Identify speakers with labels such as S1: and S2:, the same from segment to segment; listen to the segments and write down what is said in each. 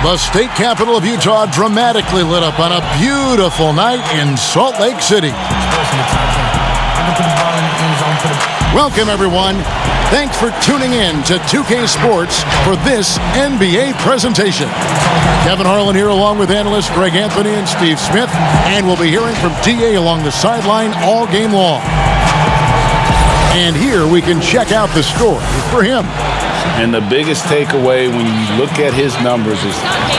S1: The state capital of Utah dramatically lit up on a beautiful night in Salt Lake City. Welcome, everyone. Thanks for tuning in to 2K Sports for this NBA presentation. Kevin Harlan here along with analysts Greg Anthony and Steve Smith, and we'll be hearing from DA along the sideline all game long. And here we can check out the story for him.
S2: And the biggest takeaway when you look at his numbers is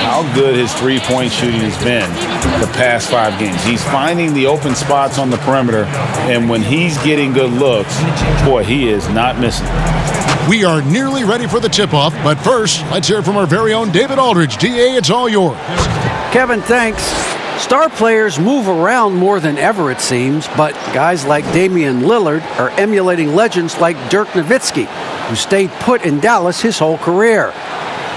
S2: how good his three-point shooting has been the past 5 games. He's finding the open spots on the perimeter, and when he's getting good looks, boy, he is not missing.
S1: We are nearly ready for the tip-off, but first, let's hear from our very own David Aldridge. DA, it's all yours.
S3: Kevin, thanks. Star players move around more than ever, it seems, but guys like Damian Lillard are emulating legends like Dirk Nowitzki, who stayed put in Dallas his whole career.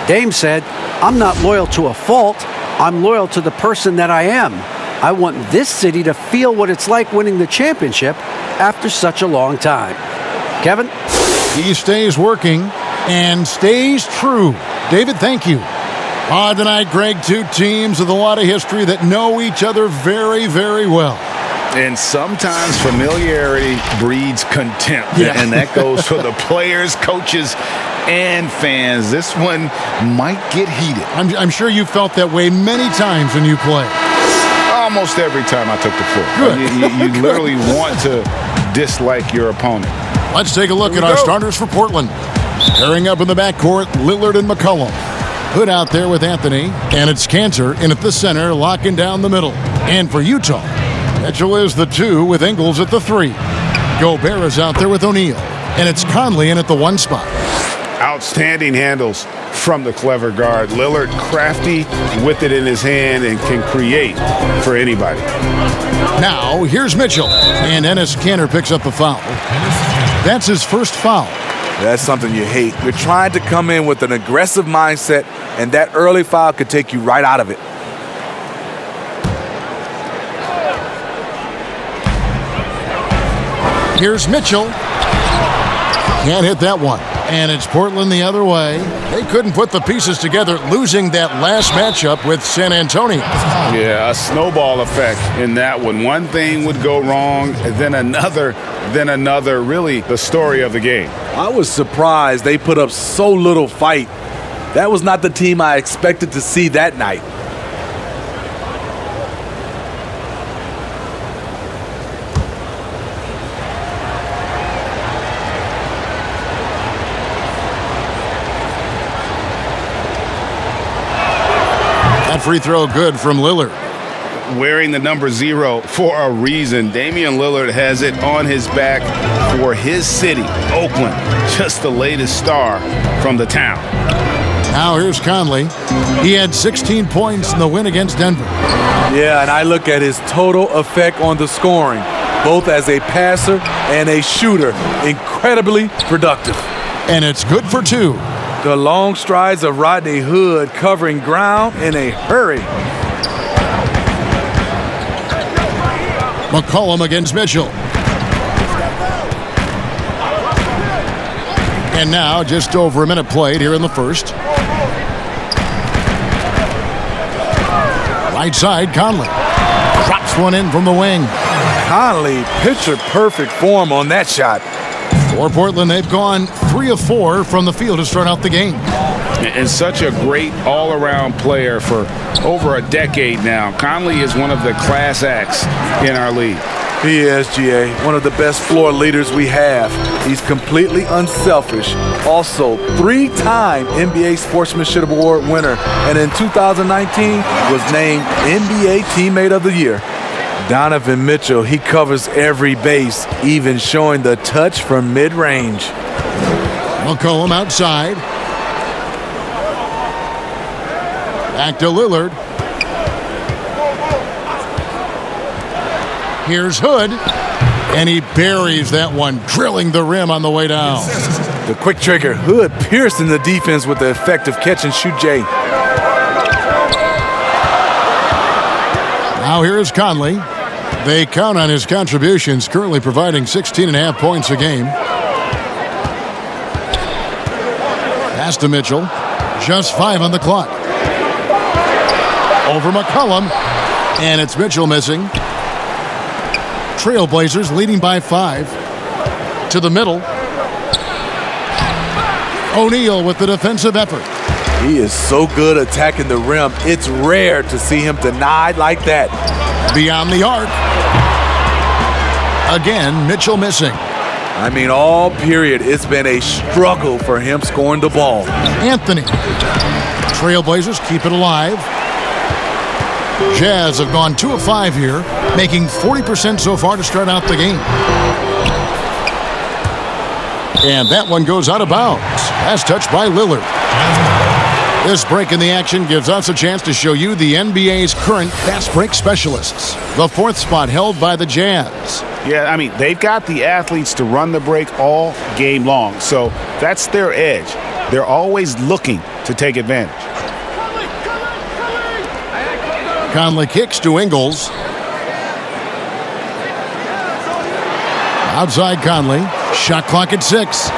S3: Dame said, "I'm not loyal to a fault. I'm loyal to the person that I am. I want this city to feel what it's like winning the championship after such a long time." Kevin?
S1: He stays working and stays true. David, thank you. Tonight, Greg, 2 teams with a lot of history that know each other very, very well.
S2: And sometimes familiarity breeds contempt.
S1: Yeah.
S2: And that goes for the players, coaches, and fans. This one might get heated.
S1: I'm sure you felt that way many times when you play.
S2: Almost every time I took the floor.
S1: Good.
S2: You literally want to dislike your opponent.
S1: Let's take a look at our starters for Portland. Pairing up in the backcourt, Lillard and McCollum. Hood out there with Anthony, and it's Cantor in at the center, locking down the middle. And for Utah, Mitchell is the 2 with Ingles at the 3. Gobert is out there with O'Neal, and it's Conley in at the 1 spot.
S2: Outstanding handles from the clever guard. Lillard crafty with it in his hand and can create for anybody.
S1: Now, here's Mitchell, and Enes Kanter picks up the foul. That's his first foul.
S4: That's something you hate. You're trying to come in with an aggressive mindset, and that early foul could take you right out of it.
S1: Here's Mitchell. Can't hit that one. And it's Portland the other way. They couldn't put the pieces together, losing that last matchup with San Antonio.
S2: Yeah, a snowball effect in that one. One thing would go wrong, then another, then another. Really the story of the game.
S4: I was surprised they put up so little fight. That was not the team I expected to see that night.
S1: That free throw good from Lillard.
S2: Wearing the number 0 for a reason. Damian Lillard has it on his back for his city, Oakland. Just the latest star from the town.
S1: Now here's Conley. He had 16 points in the win against Denver.
S4: Yeah, and I look at his total effect on the scoring, both as a passer and a shooter. Incredibly productive.
S1: And it's good for 2.
S4: The long strides of Rodney Hood covering ground in a hurry.
S1: McCollum against Mitchell. And now just over a minute played here in the first. Right side, Conley. Drops one in from the wing.
S4: Conley, picture-perfect form on that shot.
S1: For Portland, they've gone 3 of 4 from the field to start out the game.
S2: And such a great all-around player for over a decade now. Conley is one of the class acts in our league.
S4: He is, GA, one of the best floor leaders we have. He's completely unselfish. Also, 3-time NBA Sportsmanship Award winner, and in 2019 was named NBA Teammate of the Year. Donovan Mitchell, he covers every base, even showing the touch from mid-range.
S1: McCollum outside. Back to Lillard. Here's Hood, and he buries that one, drilling the rim on the way down.
S4: The quick trigger. Hood piercing the defense with the effective catch-and-shoot J.
S1: Now here's Conley. They count on his contributions, currently providing 16.5 points a game. Pass to Mitchell. Just 5 on the clock. Over McCollum. And it's Mitchell missing. Trailblazers leading by 5. To the middle. O'Neal with the defensive effort.
S4: He is so good attacking the rim. It's rare to see him denied like that.
S1: Beyond the arc. Again, Mitchell missing.
S4: I mean, all period, it's been a struggle for him scoring the ball.
S1: Anthony. Trailblazers keep it alive. Jazz have gone 2 of 5 here, making 40% so far to start out the game. And that one goes out of bounds. Last touch by Lillard. This break in the action gives us a chance to show you the NBA's current fast break specialists. The 4th spot held by the Jazz.
S2: Yeah, I mean, they've got the athletes to run the break all game long. So that's their edge. They're always looking to take advantage.
S1: Conley kicks to Ingles. Outside Conley. Shot clock at 6.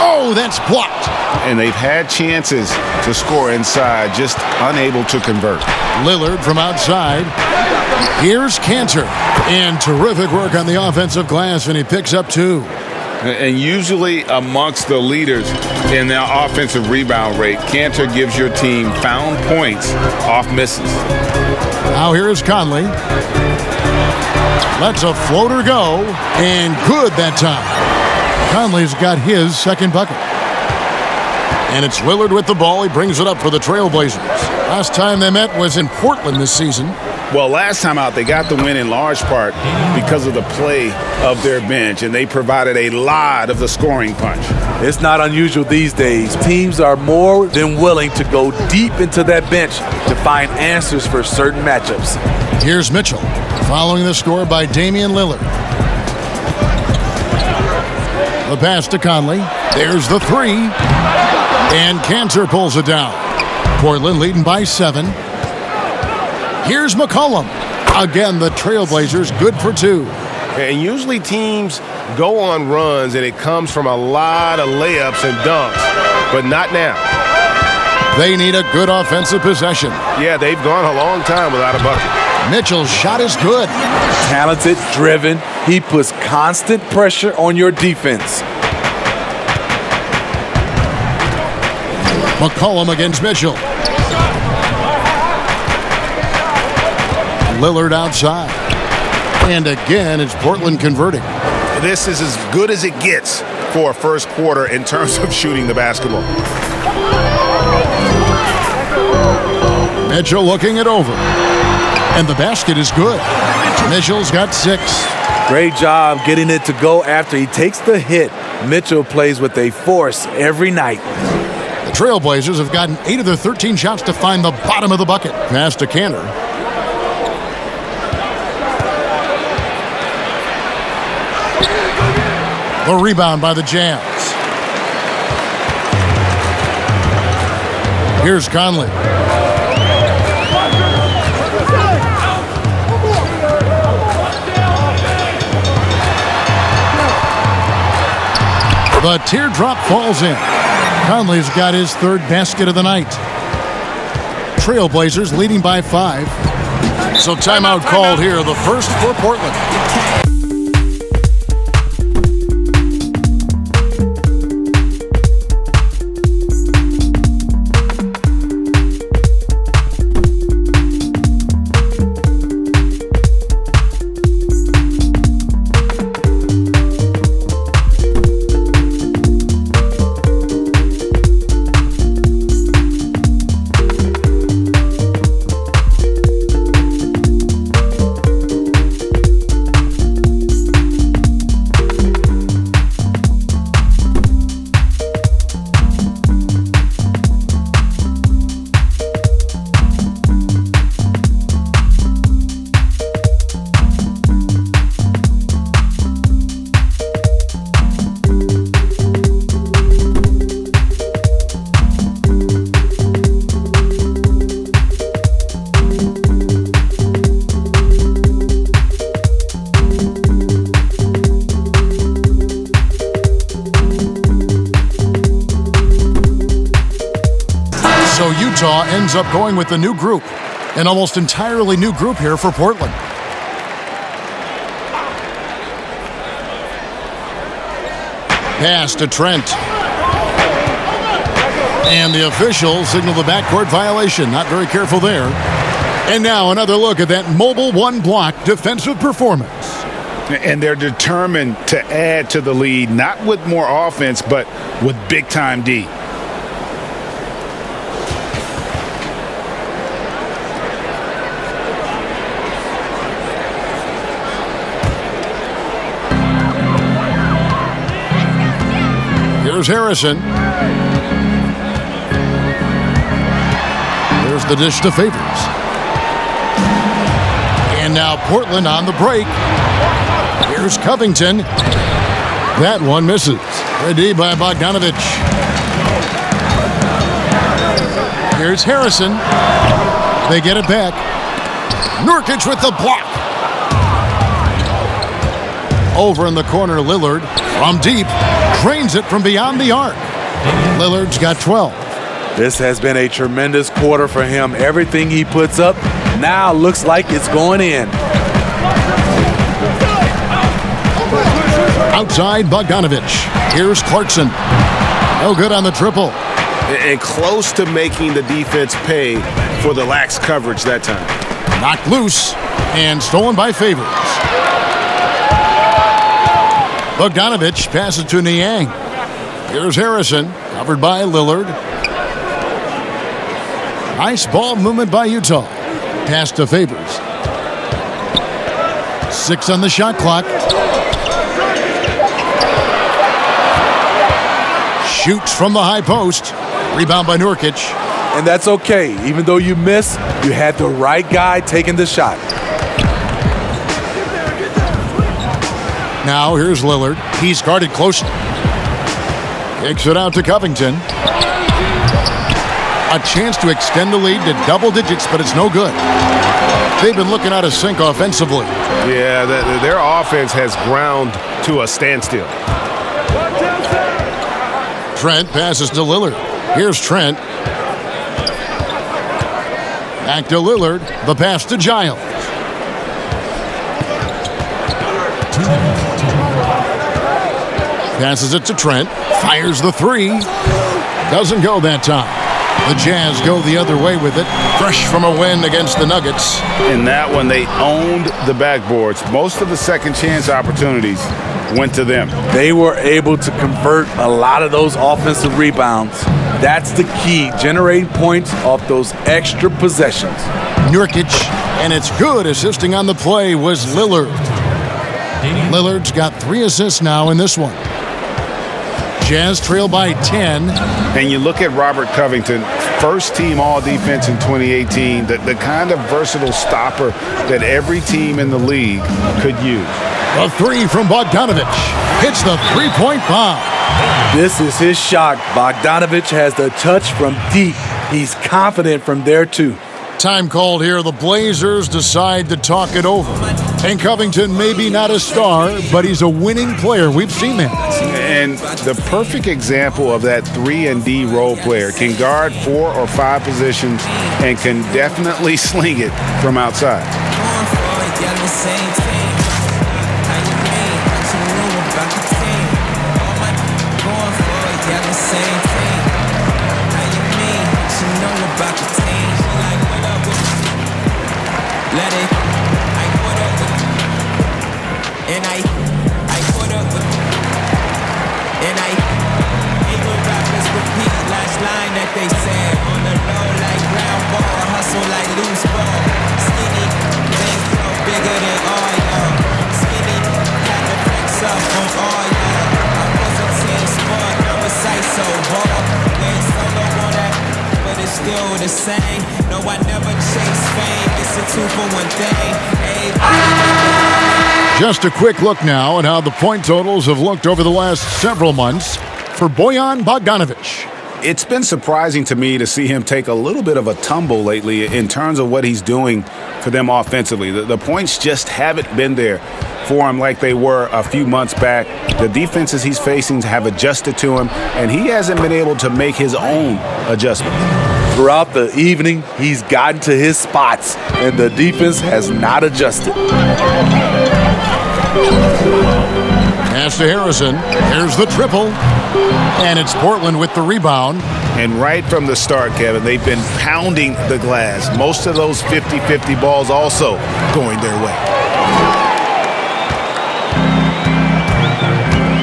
S1: Oh, that's blocked.
S2: And they've had chances to score inside, just unable to convert.
S1: Lillard from outside. Here's Cantor. And terrific work on the offensive glass, and he picks up 2.
S2: And usually amongst the leaders in their offensive rebound rate, Cantor gives your team found points off misses.
S1: Now here's Conley. Lets a floater go, and good that time. Conley's got his second bucket. And it's Lillard with the ball. He brings it up for the Trailblazers. Last time they met was in Portland this season.
S2: Well, last time out, they got the win in large part because of the play of their bench, and they provided a lot of the scoring punch.
S4: It's not unusual these days. Teams are more than willing to go deep into that bench to find answers for certain matchups.
S1: Here's Mitchell, following the score by Damian Lillard. The pass to Conley. There's the 3. And Cantor pulls it down. Portland leading by 7. Here's McCollum. Again, the Trailblazers good for 2.
S5: And usually teams go on runs and it comes from a lot of layups and dunks, but not now.
S1: They need a good offensive possession.
S5: Yeah, they've gone a long time without a bucket.
S1: Mitchell's shot is good.
S4: Talented, driven. He puts constant pressure on your defense.
S1: McCollum against Mitchell. Lillard outside. And again, it's Portland converting.
S5: This is as good as it gets for a first quarter in terms of shooting the basketball.
S1: Mitchell looking it over. And the basket is good. Mitchell's got 6.
S4: Great job getting it to go after he takes the hit. Mitchell plays with a force every night.
S1: The Trailblazers have gotten 8 of their 13 shots to find the bottom of the bucket. Pass to Cantor. The rebound by the Jazz. Here's Conley. The teardrop falls in. Conley's got his 3rd basket of the night. Trailblazers leading by 5. So timeout called here, the first for Portland. Utah ends up going with the new group. An almost entirely new group here for Portland. Pass to Trent. And the official signaled the backcourt violation. Not very careful there. And now another look at that mobile one-block defensive performance.
S2: And they're determined to add to the lead, not with more offense, but with big-time D.
S1: Here's Harrison. There's the dish to Favors. And now Portland on the break. Here's Covington. That one misses. Ready by Bogdanovich. Here's Harrison. They get it back. Nurkic with the block. Over in the corner, Lillard from deep. Drains it from beyond the arc. Lillard's got 12.
S4: This has been a tremendous quarter for him. Everything he puts up now looks like it's going in.
S1: Outside Bogdanovich. Here's Clarkson. No good on the triple.
S5: And close to making the defense pay for the lax coverage that time.
S1: Knocked loose and stolen by Favors. Bogdanovich passes to Niang. Here's Harrison, covered by Lillard. Nice ball movement by Utah. Pass to Favors. 6 on the shot clock. Shoots from the high post. Rebound by Nurkic.
S4: And that's okay. Even though you miss, you had the right guy taking the shot.
S1: Now here's Lillard. He's guarded closely. Kicks it out to Covington. A chance to extend the lead to double digits, but it's no good. They've been looking out of sync offensively.
S5: Yeah, their offense has ground to a standstill.
S1: Trent passes to Lillard. Here's Trent. Back to Lillard. The pass to Giles. Passes it to Trent. Fires the three. Doesn't go that time. The Jazz go the other way with it. Fresh from a win against the Nuggets.
S2: In that one, they owned the backboards. Most of the second chance opportunities went to them.
S4: They were able to convert a lot of those offensive rebounds. That's the key, generating points off those extra possessions.
S1: Nurkic, and it's good. Assisting on the play was Lillard. Lillard's got 3 assists now in this one. Jazz trail by 10.
S2: And you look at Robert Covington, first team all-defense in 2018, the kind of versatile stopper that every team in the league could use.
S1: A 3 from Bogdanovich. Hits the three-point bomb.
S4: This is his shot. Bogdanovich has the touch from deep. He's confident from there, too.
S1: Time called here. The Blazers decide to talk it over. And Covington may be not a star, but he's a winning player. We've seen that.
S2: And the perfect example of that 3-and-D role player can guard 4 or 5 positions and can definitely sling it from outside.
S6: The same. No, I never chase fame. It's a 2-for-1 thing.
S1: Just a quick look now at how the point totals have looked over the last several months for Bojan Bogdanovich.
S2: It's been surprising to me to see him take a little bit of a tumble lately in terms of what he's doing for them offensively. The points just haven't been there for him like they were a few months back. The defenses he's facing have adjusted to him, and he hasn't been able to make his own adjustments.
S4: Throughout the evening, he's gotten to his spots, and the defense has not adjusted.
S1: Pass to Harrison. Here's the triple. And it's Portland with the rebound.
S2: And right from the start, Kevin, they've been pounding the glass. Most of those 50-50 balls also going their way.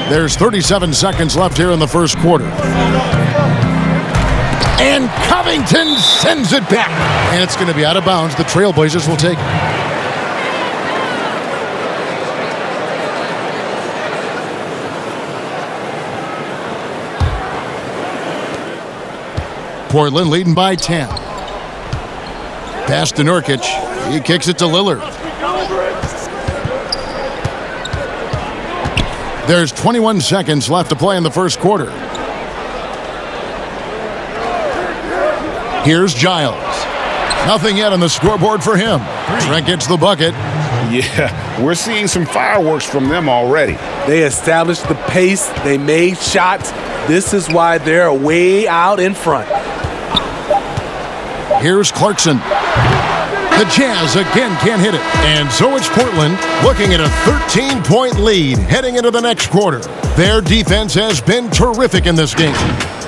S1: There's 37 seconds left here in the first quarter. And Covington sends it back. And it's going to be out of bounds. The Trailblazers will take it. Portland leading by 10. Pass to Nurkic. He kicks it to Lillard. There's 21 seconds left to play in the first quarter. Here's Giles. Nothing yet on the scoreboard for him. Trent gets the bucket.
S2: Yeah, we're seeing some fireworks from them already.
S4: They established the pace. They made shots. This is why they're way out in front.
S1: Here's Clarkson. The Jazz again can't hit it. And so it's Portland looking at a 13-point lead heading into the next quarter. Their defense has been terrific in this game.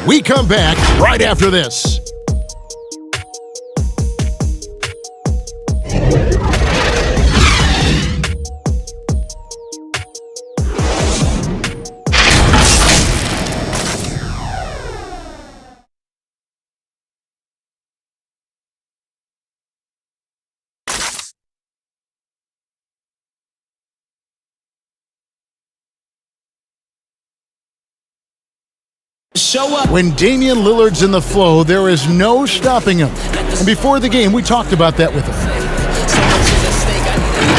S1: We come back right after this.
S6: Show up.
S1: When Damian Lillard's in the flow, there is no stopping him. And before the game, we talked about that with him.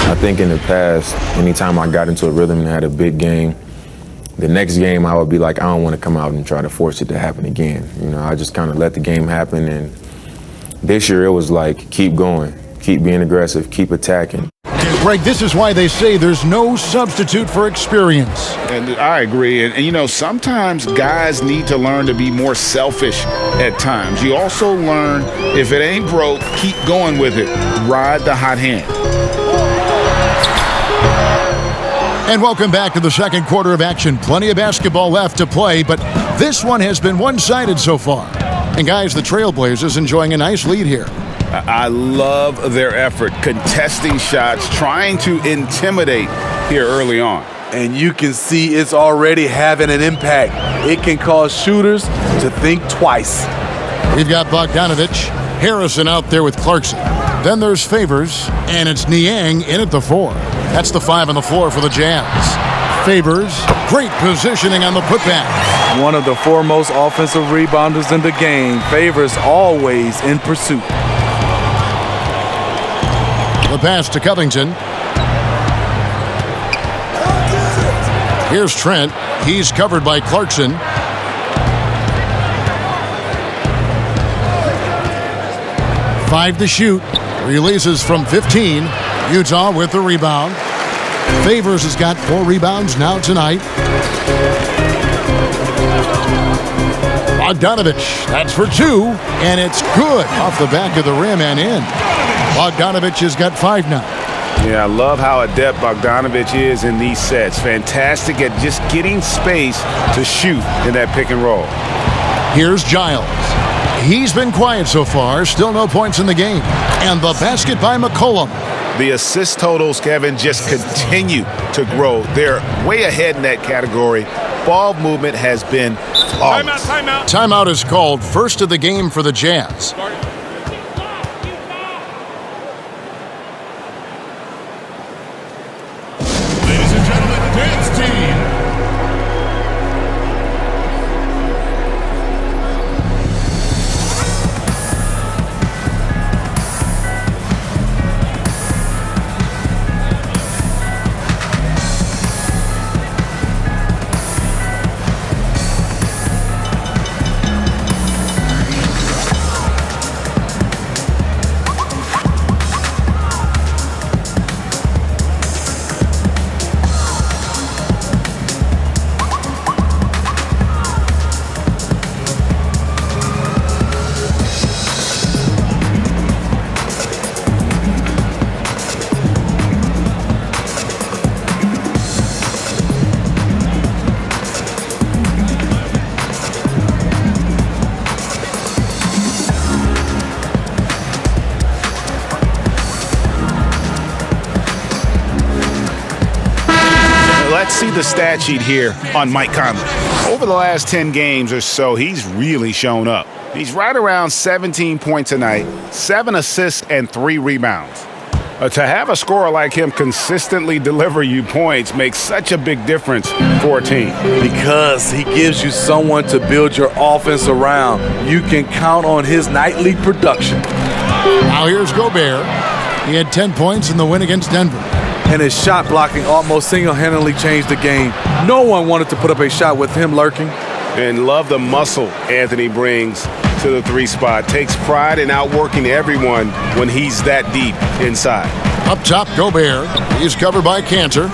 S7: I think in the past, anytime I got into a rhythm and had a big game, the next game I would be like, I don't want to come out and try to force it to happen again. You know, I just kind of let the game happen. And this year it was like, keep going, keep being aggressive, keep attacking.
S1: Greg, this is why they say there's no substitute for experience.
S2: And I agree. And, you know, sometimes guys need to learn to be more selfish at times. You also learn, if it ain't broke, keep going with it. Ride the hot hand.
S1: And welcome back to the second quarter of action. Plenty of basketball left to play, but this one has been one-sided so far. And guys, the Trailblazers enjoying a nice lead here.
S2: I love their effort, contesting shots, trying to intimidate here early on.
S4: And you can see it's already having an impact. It can cause shooters to think twice.
S1: We've got Bogdanovich, Harrison out there with Clarkson. Then there's Favors, and it's Niang in at the 4. That's the 5 on the floor for the Jazz. Favors, great positioning on the putback.
S4: One of the foremost offensive rebounders in the game. Favors always in pursuit.
S1: The pass to Covington. Here's Trent. He's covered by Clarkson. Five to shoot. Releases from 15. Utah with the rebound. Favors has got 4 rebounds now tonight. Bogdanovich, that's for 2. And it's good off the back of the rim and in. Bogdanovich has got 5 now.
S2: Yeah, I love how adept Bogdanovich is in these sets. Fantastic at just getting space to shoot in that pick and roll.
S1: Here's Giles. He's been quiet so far. Still no points in the game. And the basket by McCollum.
S2: The assist totals, Kevin, just continue to grow. They're way ahead in that category. Ball movement has been flawless.
S1: Timeout is called. First of the game for the Jazz.
S2: Let's see the stat sheet here on Mike Conley. Over the last 10 games or so, he's really shown up. He's right around 17 points a night, 7 assists, and 3 rebounds. To have a scorer like him consistently deliver you points makes such a big difference for a team.
S4: Because he gives you someone to build your offense around. You can count on his nightly production.
S1: Now here's Gobert. He had 10 points in the win against Denver.
S4: And his shot blocking almost single-handedly changed the game. No one wanted to put up a shot with him lurking.
S5: And love the muscle Anthony brings to the 3 spot. Takes pride in outworking everyone when he's that deep inside.
S1: Up top, Gobert. He's covered by Cantor.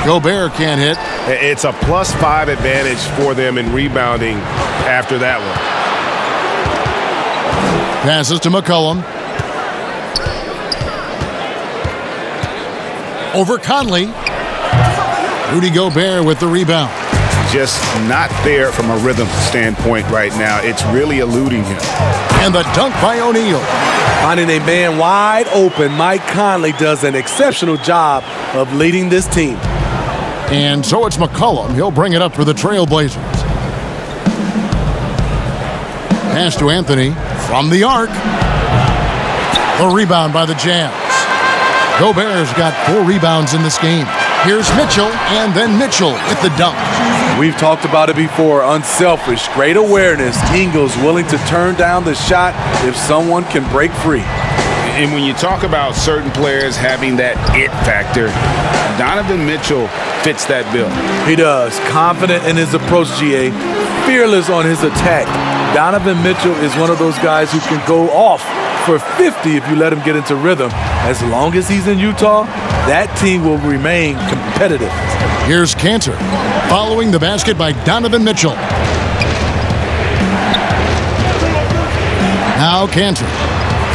S1: Gobert can't hit.
S5: It's a +5 advantage for them in rebounding after that one.
S1: Passes to McCollum. Over Conley. Rudy Gobert with the rebound.
S5: Just not there from a rhythm standpoint right now. It's really eluding him.
S1: And the dunk by O'Neal.
S4: Finding a man wide open, Mike Conley does an exceptional job of leading this team.
S1: And so it's McCollum. He'll bring it up for the Trailblazers. Pass to Anthony from the arc. The rebound by the Jazz. Gobert's got 4 rebounds in this game. Here's Mitchell, and then Mitchell with the dunk.
S4: We've talked about it before. Unselfish, great awareness. Ingles willing to turn down the shot if someone can break free.
S2: And when you talk about certain players having that it factor, Donovan Mitchell fits that bill.
S4: He does. Confident in his approach, GA. Fearless on his attack. Donovan Mitchell is one of those guys who can go off for 50 if you let him get into rhythm. As long as he's in Utah, that team will remain competitive.
S1: Here's Cantor, following the basket by Donovan Mitchell. Now Cantor,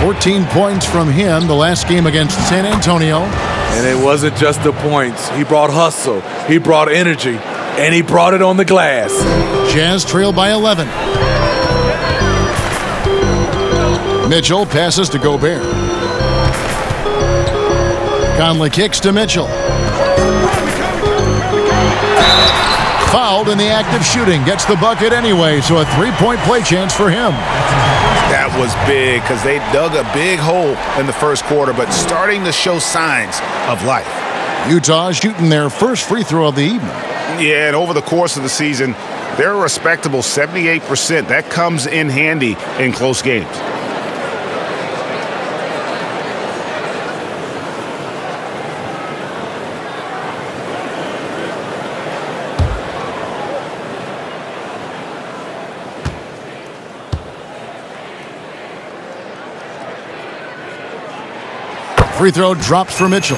S1: 14 points from him the last game against San Antonio.
S4: And it wasn't just the points. He brought hustle, he brought energy, and he brought it on the glass.
S1: Jazz trail by 11. Mitchell passes to Gobert. Conley kicks to Mitchell. Fouled in the act of shooting. Gets the bucket anyway, so a 3-point play chance for him.
S5: That was big because they dug a big hole in the first quarter, but starting to show signs of life.
S1: Utah shooting their first free throw of the evening.
S5: Yeah, and over the course of the season, they're a respectable 78%. That comes in handy in close games.
S1: Free throw drops for Mitchell.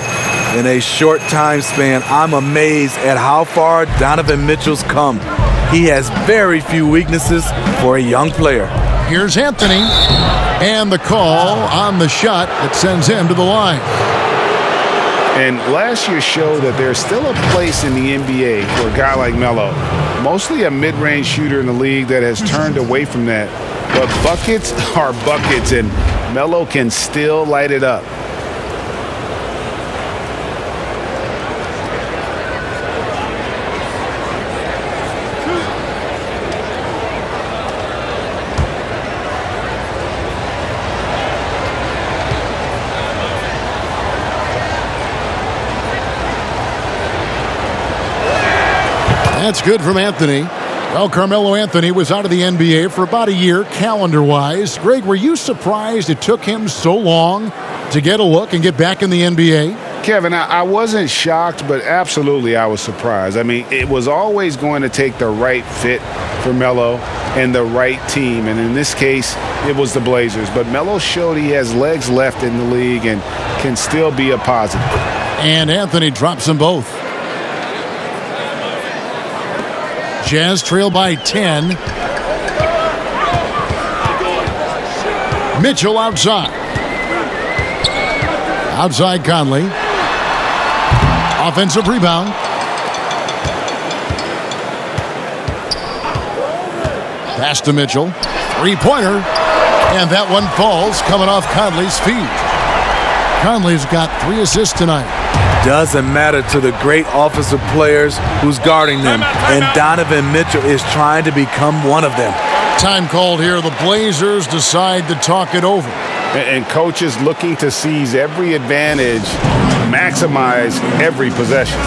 S4: In a short time span, I'm amazed at how far Donovan Mitchell's come. He has very few weaknesses for a young player.
S1: Here's Anthony. And the call on the shot that sends him to the line.
S2: And last year showed that there's still a place in the NBA for a guy like Melo. Mostly a mid-range shooter in the league that has turned away from that. But buckets are buckets, and Melo can still light it up.
S1: That's good from Anthony. Well, Carmelo Anthony was out of the NBA for about a year, calendar-wise. Greg, were you surprised it took him so long to get a look and get back in the NBA?
S2: Kevin, I wasn't shocked, but absolutely I was surprised. I mean, it was always going to take the right fit for Melo and the right team. And in this case, it was the Blazers. But Melo showed he has legs left in the league and can still be a positive.
S1: And Anthony drops them both. Jazz trail by 10. Mitchell outside. Outside Conley. Offensive rebound. Pass to Mitchell. Three-pointer. And that one falls coming off Conley's feet. Conley's got 3 assists tonight.
S4: Doesn't matter to the great offensive players who's guarding them, and Donovan Mitchell is trying to become one of them.
S1: Time called here. The Blazers decide to talk it over.
S5: And coaches looking to seize every advantage, maximize every possession.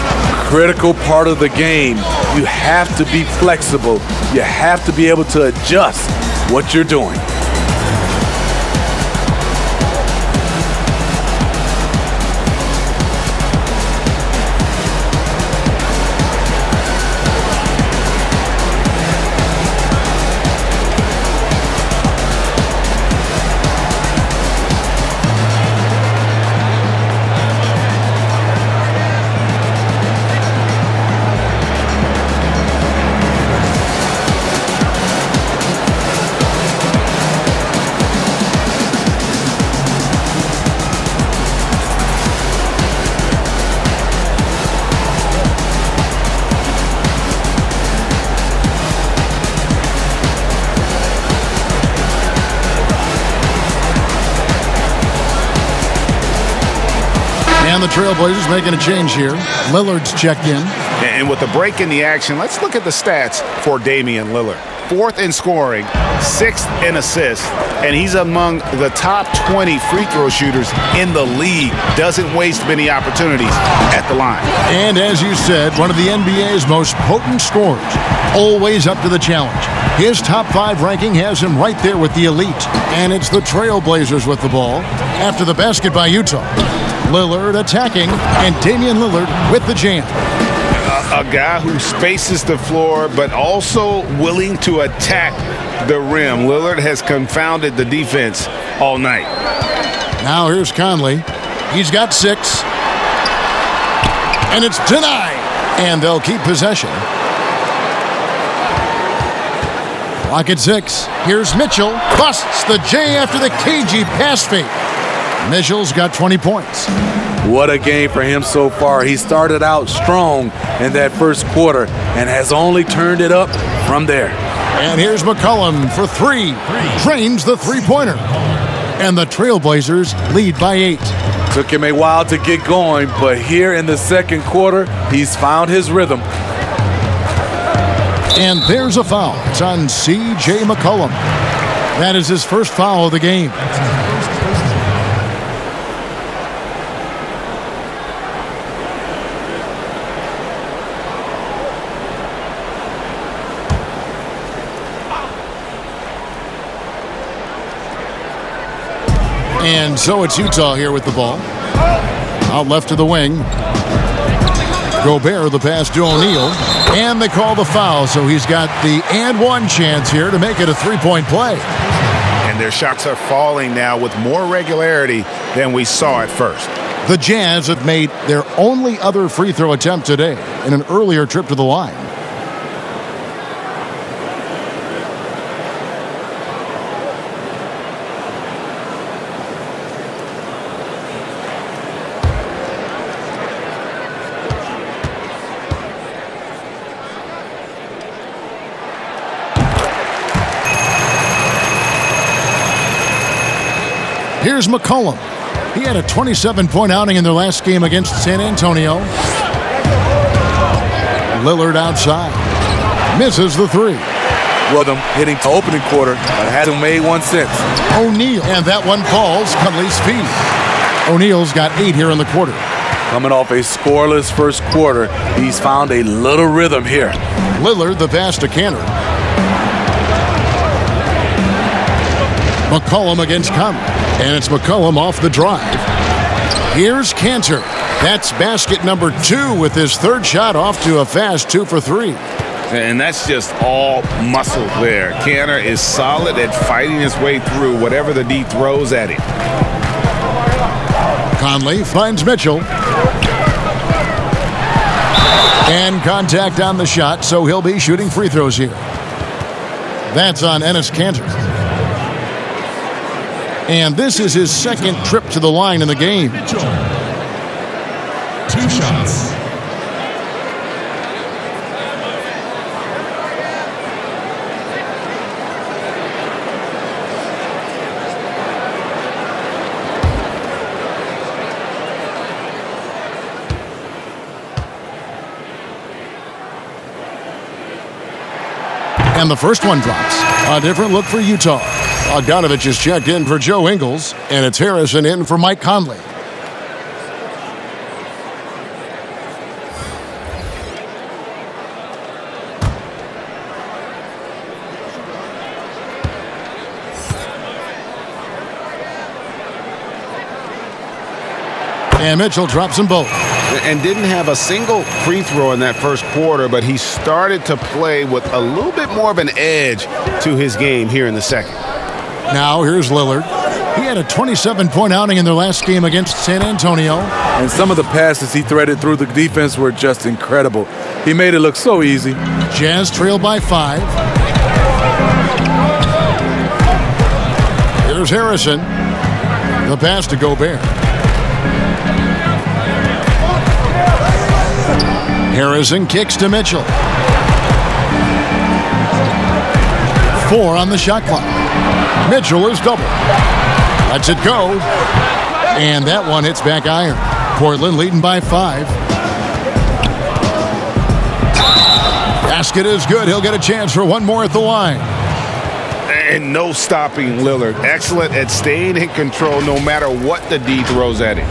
S4: Critical part of the game. You have to be flexible. You have to be able to adjust what you're doing.
S1: And the Trailblazers making a change here. Lillard's checked in.
S5: And with the break in the action, let's look at the stats for Damian Lillard. 4th in scoring, 6th in assists, and he's among the top 20 free throw shooters in the league. Doesn't waste many opportunities at the line.
S1: And as you said, one of the NBA's most potent scorers. Always up to the challenge. His top 5 ranking has him right there with the elite. And it's the Trailblazers with the ball after the basket by Utah. Lillard attacking, and Damian Lillard with the jam.
S5: A guy who spaces the floor, but also willing to attack the rim. Lillard has confounded the defense all night.
S1: Now here's Conley. He's got 6. And it's denied. And they'll keep possession. Clock at 6. Here's Mitchell. Busts the J after the cagey pass fake. Mitchell's got 20 points.
S4: What a game for him so far. He started out strong in that first quarter and has only turned it up from there.
S1: And here's McCollum for 3. Drains the three-pointer. And the Trailblazers lead by 8.
S4: Took him a while to get going, but here in the second quarter, he's found his rhythm.
S1: And there's a foul. It's on C.J. McCollum. That is his first foul of the game. And so it's Utah here with the ball. Out left to the wing. Gobert the pass to O'Neal. And they call the foul, so he's got the and one chance here to make it a three-point play.
S5: And their shots are falling now with more regularity than we saw at first.
S1: The Jazz have made their only other free throw attempt today in an earlier trip to the line. Here's McCollum. He had a 27-point outing in their last game against San Antonio. Lillard outside. Misses the 3.
S4: Well, them hitting the opening quarter, but hasn't made one since.
S1: O'Neal, and that one falls Conley's feet. O'Neal's got 8 here in the quarter.
S4: Coming off a scoreless first quarter, he's found a little rhythm here.
S1: Lillard the pass to Cantor. McCollum against Conley. And it's McCollum off the drive. Here's Cantor. That's basket number 2 with his third shot off to a fast 2 for 3.
S5: And that's just all muscle there. Cantor is solid at fighting his way through whatever the D throws at him.
S1: Conley finds Mitchell. And contact on the shot, so he'll be shooting free throws here. That's on Enes Cantor. And this is his second trip to the line in the game.
S8: 2 shots.
S1: And the first one drops. A different look for Utah. Bogdanovich is checked in for Joe Ingles, and it's Harrison in for Mike Conley. And Mitchell drops them both.
S5: And didn't have a single free throw in that first quarter, but he started to play with a little bit more of an edge to his game here in the second.
S1: Now here's Lillard. He had a 27-point outing in their last game against San Antonio.
S4: And some of the passes he threaded through the defense were just incredible. He made it look so easy.
S1: Jazz trail by 5. Here's Harrison. The pass to Gobert. Harrison kicks to Mitchell. 4 on the shot clock. Mitchell is double. Lets it go. And that one hits back iron. Portland leading by 5. Basket is good. He'll get a chance for one more at the line.
S5: And no stopping Lillard. Excellent at staying in control no matter what the D throws at him.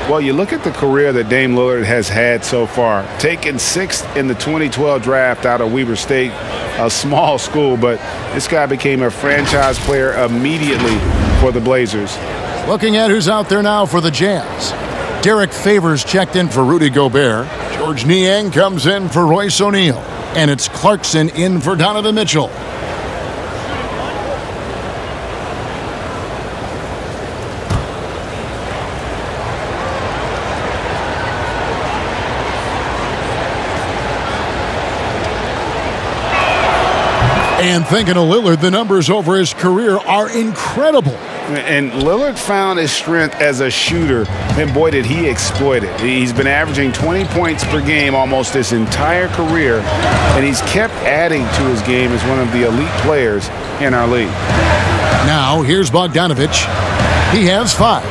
S5: Well, you look at the career that Dame Lillard has had so far. Taken 6th in the 2012 draft out of Weber State, a small school, but this guy became a franchise player immediately for the Blazers.
S1: Looking at who's out there now for the Jazz. Derek Favors checked in for Rudy Gobert. George Niang comes in for Royce O'Neal. And it's Clarkson in for Donovan Mitchell. And thinking of Lillard, the numbers over his career are incredible.
S5: And Lillard found his strength as a shooter, and boy, did he exploit it. He's been averaging 20 points per game almost his entire career, and he's kept adding to his game as one of the elite players in our league.
S1: Now, here's Bogdanovich. He has 5.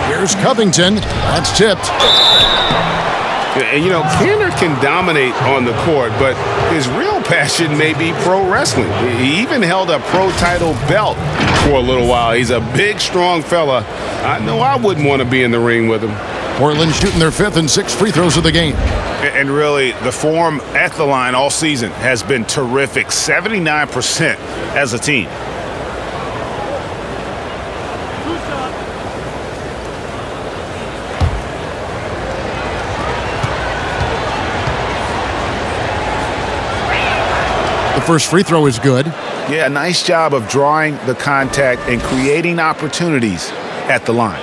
S1: Here's Covington. That's tipped.
S5: And, you know, Kanter can dominate on the court, but his real passion may be pro wrestling. He even held a pro title belt for a little while. He's a big, strong fella. I know I wouldn't want to be in the ring with him.
S1: Portland shooting their 5th and 6th free throws of the game.
S5: And really, the form at the line all season has been terrific. 79% as a team.
S1: First free throw is good.
S5: Yeah, nice job of drawing the contact and creating opportunities at the line.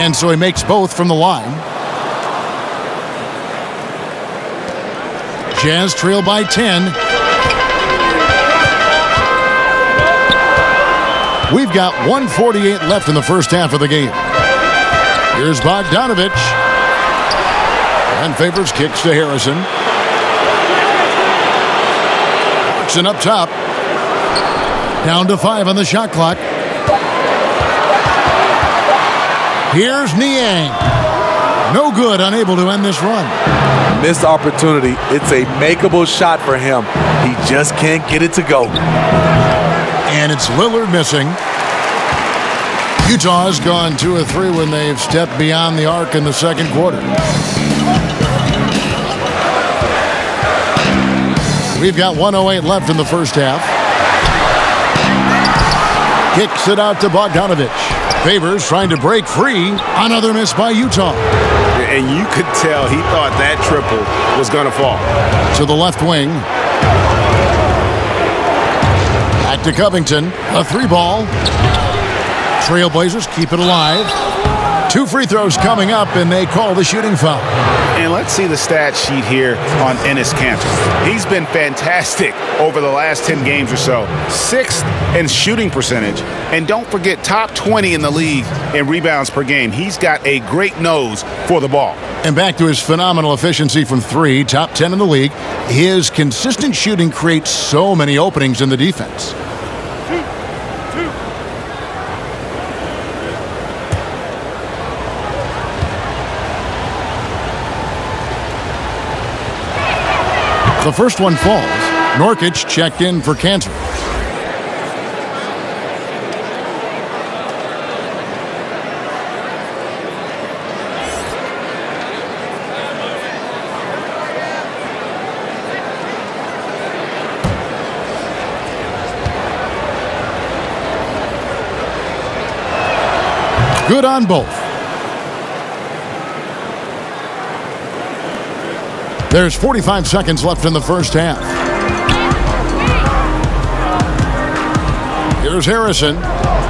S1: And so he makes both from the line. Jazz trail by 10. We've got 1:48 left in the first half of the game. Here's Bogdanovich. And Favors kicks to Harrison. Clarkson up top. Down to 5 on the shot clock. Here's Niang. No good, unable to end this run.
S4: Missed opportunity. It's a makeable shot for him. He just can't get it to go.
S1: And it's Lillard missing. Utah has gone 2 of 3 when they've stepped beyond the arc in the second quarter. We've got 1:08 left in the first half. Kicks it out to Bogdanovich. Favors trying to break free. Another miss by Utah.
S5: And you could tell he thought that triple was going to fall.
S1: To the left wing. Back to Covington. A 3 ball. Trailblazers keep it alive. 2 free throws coming up, and they call the shooting foul.
S5: And let's see the stat sheet here on Enes Kanter. He's been fantastic over the last 10 games or so. 6th in shooting percentage. And don't forget, top 20 in the league in rebounds per game. He's got a great nose for the ball.
S1: And back to his phenomenal efficiency from 3, top 10 in the league. His consistent shooting creates so many openings in the defense. The first one falls. Nurkic checked in for Kanter. Good on both. There's 45 seconds left in the first half. Here's Harrison.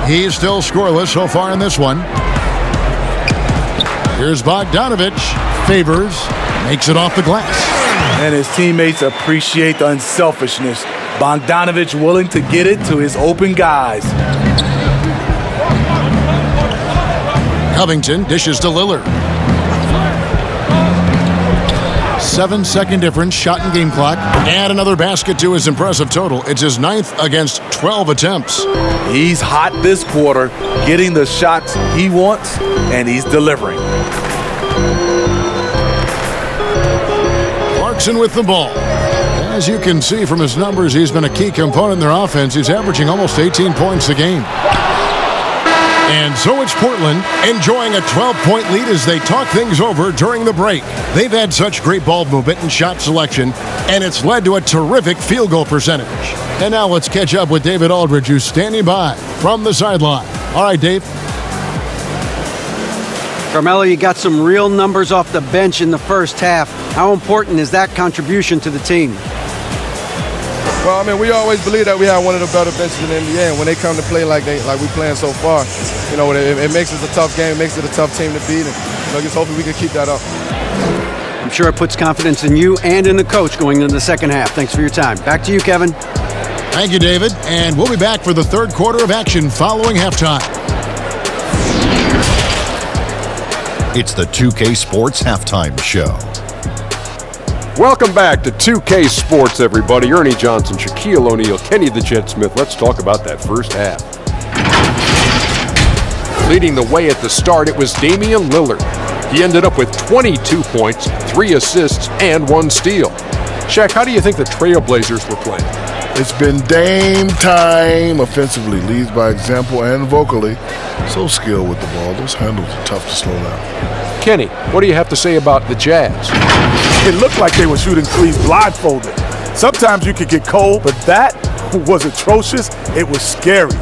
S1: He's still scoreless so far in this one. Here's Bogdanovich. Favors. Makes it off the glass.
S4: And his teammates appreciate the unselfishness. Bogdanovich willing to get it to his open guys.
S1: Covington dishes to Lillard. 7-second difference, shot and game clock. Add another basket to his impressive total. It's his 9th against 12 attempts.
S4: He's hot this quarter, getting the shots he wants, and he's delivering.
S1: Clarkson with the ball. As you can see from his numbers, he's been a key component in their offense. He's averaging almost 18 points a game. And so it's Portland enjoying a 12-point lead as they talk things over during the break. They've had such great ball movement and shot selection, and it's led to a terrific field goal percentage. And now let's catch up with David Aldridge, who's standing by from the sideline. All right, Dave.
S3: Carmelo, you got some real numbers off the bench in the first half. How important is that contribution to the team?
S8: Well, I mean, we always believe that we have one of the better benches in the NBA, and when they come to play like we playing so far, you know, it makes us a tough game, it makes it a tough team to beat, and you know, just hopefully we can keep that up.
S3: I'm sure it puts confidence in you and in the coach going into the second half. Thanks for your time. Back to you, Kevin.
S1: Thank you, David, and we'll be back for the third quarter of action following halftime.
S9: It's the 2K Sports Halftime Show.
S10: Welcome back to 2K Sports, everybody. Ernie Johnson, Shaquille O'Neal, Kenny the Jet Smith. Let's talk about that first half. Leading the way at the start, it was Damian Lillard. He ended up with 22 points, 3 assists, and 1 steal. Shaq, how do you think the Trailblazers were playing?
S11: It's been Dame time offensively, leads by example and vocally. So skilled with the ball. Those handles are tough to slow down.
S10: Kenny, what do you have to say about the Jazz?
S12: It looked like they were shooting threes blindfolded. Sometimes you could get cold, but that was atrocious. It was scary.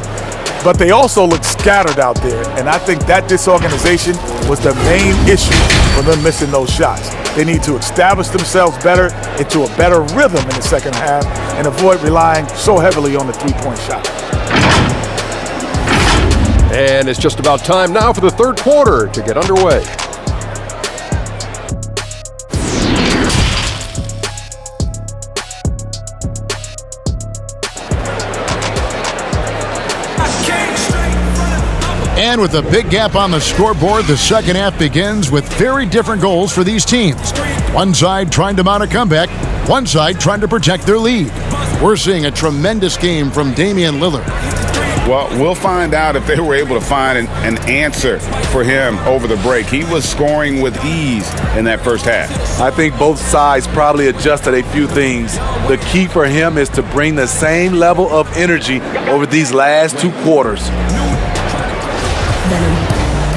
S12: But they also looked scattered out there, and I think that disorganization was the main issue for them missing those shots. They need to establish themselves better into a better rhythm in the second half and avoid relying so heavily on the three-point shot.
S10: And it's just about time now for the third quarter to get underway.
S1: And with a big gap on the scoreboard, the second half begins with very different goals for these teams. One side trying to mount a comeback, one side trying to protect their lead. We're seeing a tremendous game from Damian Lillard.
S5: Well, we'll find out if they were able to find an answer for him over the break. He was scoring with ease in that first half.
S4: I think both sides probably adjusted a few things. The key for him is to bring the same level of energy over these last 2 quarters.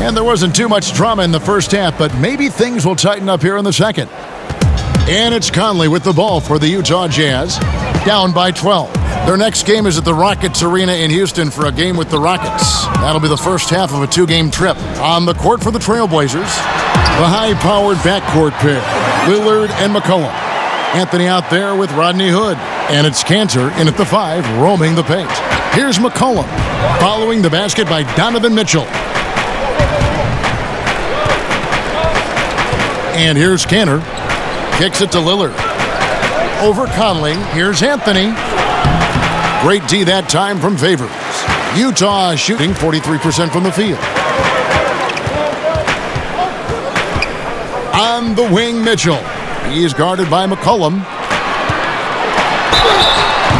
S1: And there wasn't too much drama in the first half, but maybe things will tighten up here in the second. And it's Conley with the ball for the Utah Jazz, down by 12. Their next game is at the Rockets Arena in Houston for a game with the Rockets. That'll be the first half of a 2-game trip. On the court for the Trailblazers, the high-powered backcourt pair, Lillard and McCollum. Anthony out there with Rodney Hood. And it's Kanter in at the 5, roaming the paint. Here's McCollum, following the basket by Donovan Mitchell. And here's Canner. Kicks it to Lillard. Over Conley. Here's Anthony. Great D that time from Favors. Utah shooting 43% from the field. On the wing, Mitchell. He is guarded by McCollum.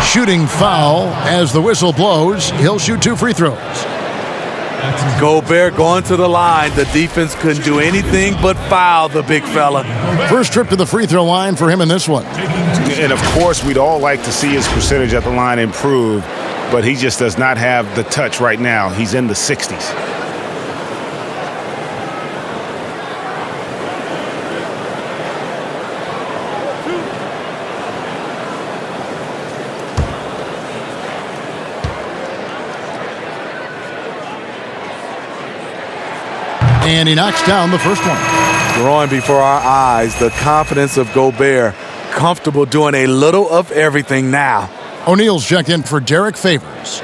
S1: Shooting foul as the whistle blows. He'll shoot 2 free throws.
S4: Gobert going to the line. The defense couldn't do anything but foul the big fella.
S1: First trip to the free throw line for him in this one.
S5: And of course, we'd all like to see his percentage at the line improve, but he just does not have the touch right now. He's in the 60s.
S1: And he knocks down the first one.
S4: Growing before our eyes, the confidence of Gobert. Comfortable doing a little of everything now.
S1: O'Neal's checked in for Derek Favors.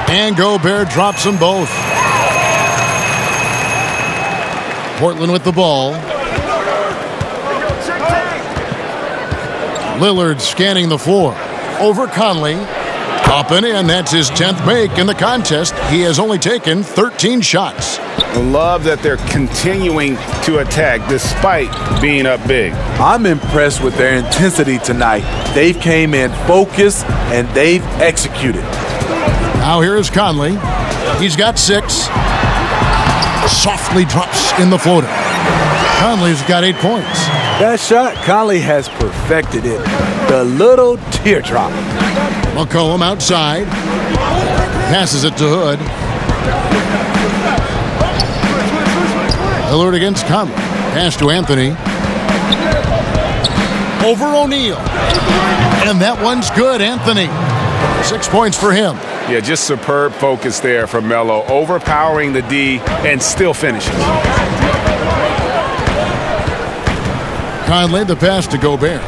S1: And Gobert drops them both. Portland with the ball. Lillard scanning the floor. Over Conley. Up and in. That's his 10th make in the contest. He has only taken 13 shots.
S5: I love that they're continuing to attack despite being up big.
S4: I'm impressed with their intensity tonight. They've came in focused and they've executed.
S1: Now here is Conley. He's got 6. Softly drops in the floater. Conley's got 8 points.
S4: That shot, Conley has perfected it. The little teardrop.
S1: McCollum outside. Passes it to Hood. Lillard against Conley. Pass to Anthony. Over O'Neal. And that one's good, Anthony. 6 points for him.
S5: Yeah, just superb focus there from Melo. Overpowering the D and still finishing.
S1: Conley, the pass to Gobert.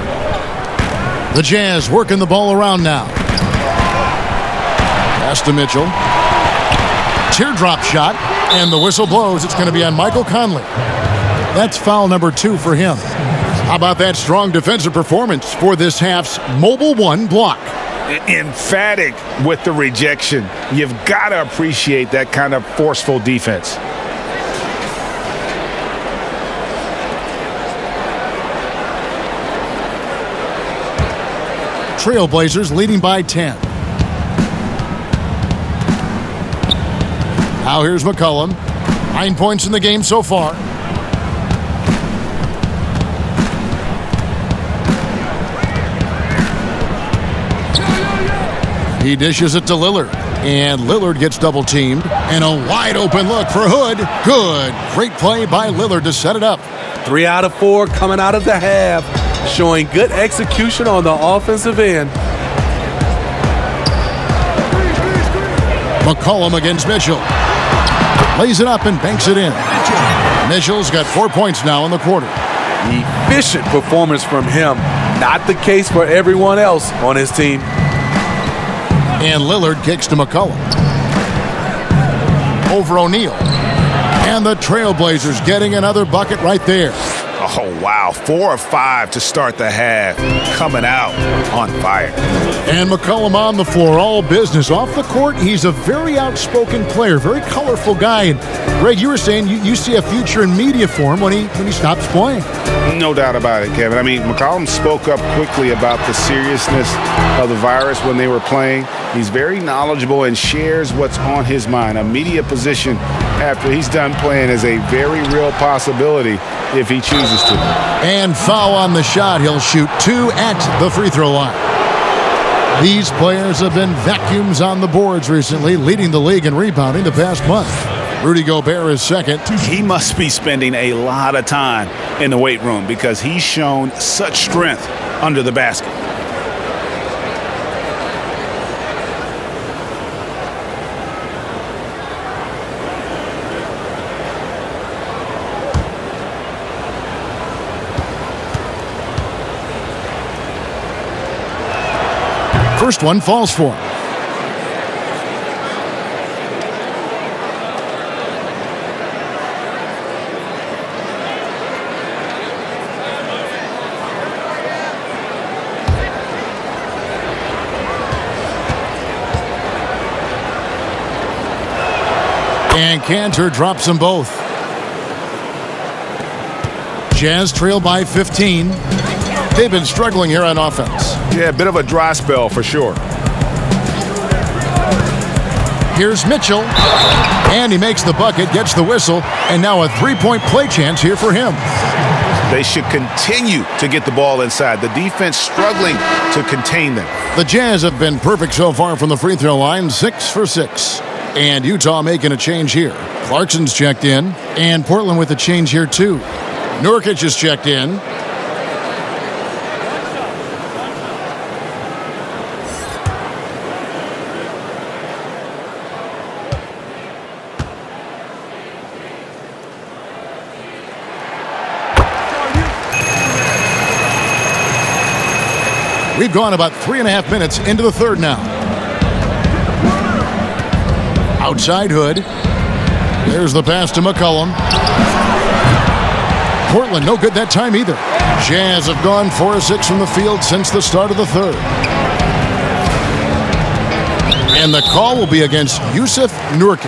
S1: The Jazz working the ball around now. Pass to Mitchell. Teardrop shot, and the whistle blows. It's going to be on Michael Conley. That's foul number 2 for him. How about that strong defensive performance for this half's Mobile 1 block?
S5: Emphatic with the rejection. You've got to appreciate that kind of forceful defense.
S1: Trailblazers leading by 10. Now here's McCollum. 9 points in the game so far. He dishes it to Lillard. And Lillard gets double teamed. And a wide open look for Hood. Good. Great play by Lillard to set it up.
S4: 3 out of 4 coming out of the half. Showing good execution on the offensive end.
S1: McCollum against Mitchell. Lays it up and banks it in. Mitchell's got 4 points now in the quarter.
S4: Efficient performance from him. Not the case for everyone else on his team.
S1: And Lillard kicks to McCollum. Over O'Neal. And the Trailblazers getting another bucket right there.
S5: Oh, wow. 4 of 5 to start the half. Coming out on fire.
S1: And McCollum on the floor, all business. Off the court, he's a very outspoken player, very colorful guy. And Greg, you were saying you see a future in media for him when he stops playing.
S5: No doubt about it, Kevin. I mean, McCollum spoke up quickly about the seriousness of the virus when they were playing. He's very knowledgeable and shares what's on his mind. A media position after he's done playing is a very real possibility if he chooses to.
S1: And foul on the shot. He'll shoot 2 at the free throw line. These players have been vacuums on the boards recently, leading the league in rebounding the past month. Rudy Gobert is second.
S5: He must be spending a lot of time in the weight room because he's shown such strength under the basket.
S1: First one falls for him. And Cantor drops them both. Jazz trail by 15. They've been struggling here on offense.
S5: Yeah, a bit of a dry spell for sure.
S1: Here's Mitchell. And he makes the bucket, gets the whistle, and now a three-point play chance here for him.
S5: They should continue to get the ball inside. The defense struggling to contain them.
S1: The Jazz have been perfect so far from the free throw line, 6 for 6. And Utah making a change here. Clarkson's checked in, and Portland with a change here too. Nurkic is checked in. We've gone about 3.5 minutes into the third now. Outside Hood. There's the pass to McCollum. Portland no good that time either. Jazz have gone 4 of 6 from the field since the start of the third. And the call will be against Yusuf Nurkic.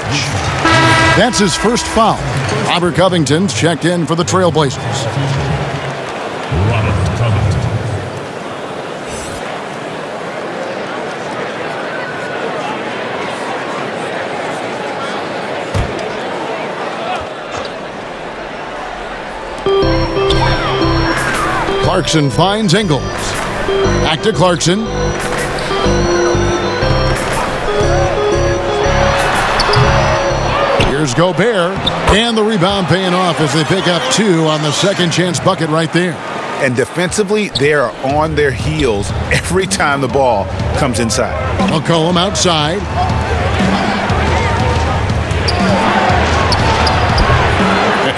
S1: That's his first foul. Robert Covington's checked in for the Trailblazers. Clarkson finds Ingles. Back to Clarkson. Here's Gobert. And the rebound paying off as they pick up 2 on the second chance bucket right there.
S5: And defensively, they are on their heels every time the ball comes inside.
S1: McCollum outside.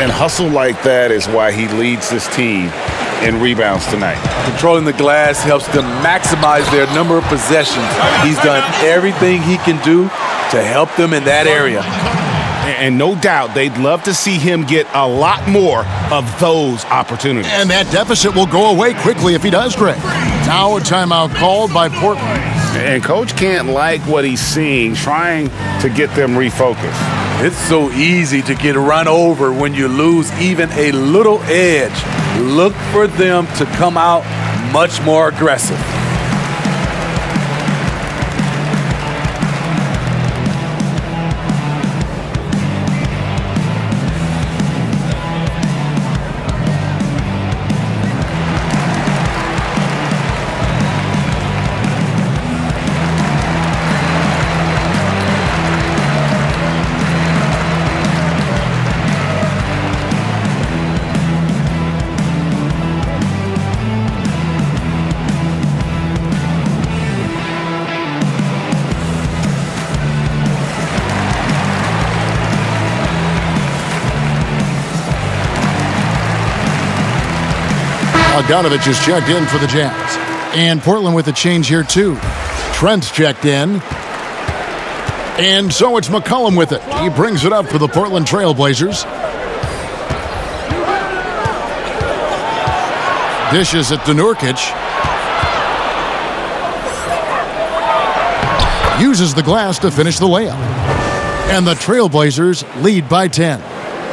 S2: And hustle like that is why he leads this team in rebounds tonight.
S4: Controlling the glass helps them maximize their number of possessions. He's done everything he can do to help them in that area.
S5: And no doubt they'd love to see him get a lot more of those opportunities.
S1: And that deficit will go away quickly if he does, Greg. Now a timeout called by Portland.
S2: And Coach can't like what he's seeing, trying to get them refocused.
S4: It's so easy to get run over when you lose even a little edge. Look for them to come out much more aggressive.
S1: Bogdanovich is checked in for the Jazz. And Portland with a change here too. Trent's checked in. And so it's McCollum with it. He brings it up for the Portland Trailblazers. Dishes it to Nurkic. Uses the glass to finish the layup. And the Trailblazers lead by 10.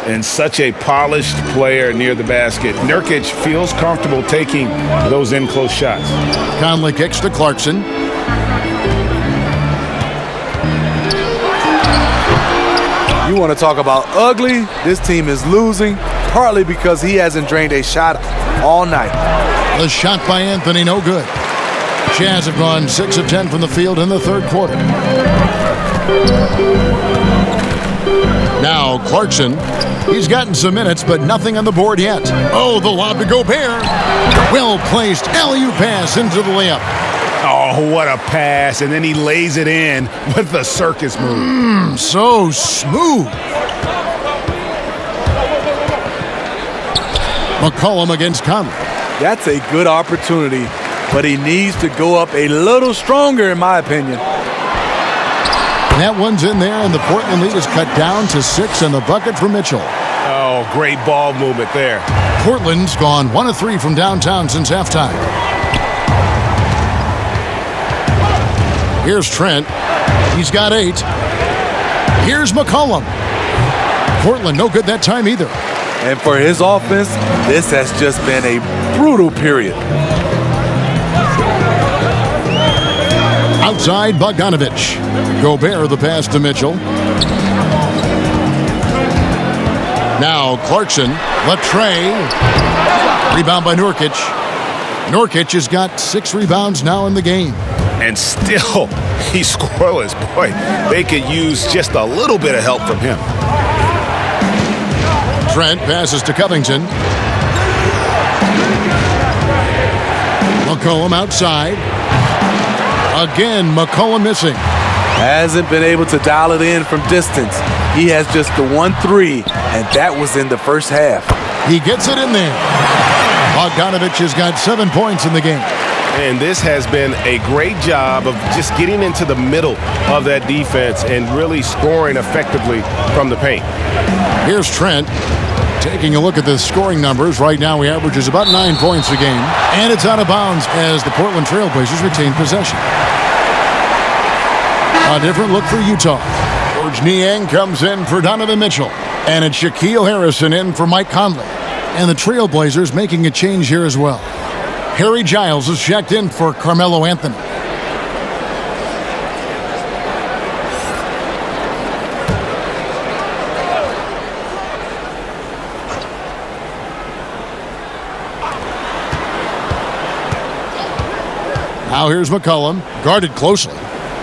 S2: And such a polished player near the basket. Nurkic feels comfortable taking those in-close shots.
S1: Conley kicks to Clarkson.
S4: You want to talk about ugly? This team is losing, partly because he hasn't drained a shot all night.
S1: The shot by Anthony, no good. Jazz have gone 6 of 10 from the field in the third quarter. Now Clarkson. He's gotten some minutes, but nothing on the board yet. Oh, the lob to Gobert. Well-placed alley-oop pass into the layup.
S5: Oh, what a pass. And then he lays it in with the circus move.
S1: So smooth. McCollum against Conley.
S4: That's a good opportunity but he needs to go up a little stronger, in my opinion.
S1: That one's in there, and the Portland lead is cut down to 6 in the bucket for Mitchell.
S5: Oh, great ball movement there.
S1: Portland's gone 1 of 3 from downtown since halftime. Here's Trent. He's got 8. Here's McCollum. Portland no good that time either.
S4: And for his offense, this has just been a brutal period.
S1: Outside Bogdanovich. Gobert the pass to Mitchell. Now Clarkson. Latre. Rebound by Nurkic. Nurkic has got 6 rebounds now in the game.
S5: And still, he's scoreless. Boy, they could use just a little bit of help from him.
S1: Trent passes to Covington. McCollum outside. Again, McCollum missing.
S4: Hasn't been able to dial it in from distance. He has just the 1-3, and that was in the first half.
S1: He gets it in there. Bogdanovich has got 7 points in the game.
S5: And this has been a great job of just getting into the middle of that defense and really scoring effectively from the paint.
S1: Here's Trent. Taking a look at the scoring numbers, right now he averages about 9 points a game. And it's out of bounds as the Portland Trailblazers retain possession. A different look for Utah. George Niang comes in for Donovan Mitchell. And it's Shaquille Harrison in for Mike Conley. And the Trailblazers making a change here as well. Harry Giles is checked in for Carmelo Anthony. Now here's McCollum, guarded closely.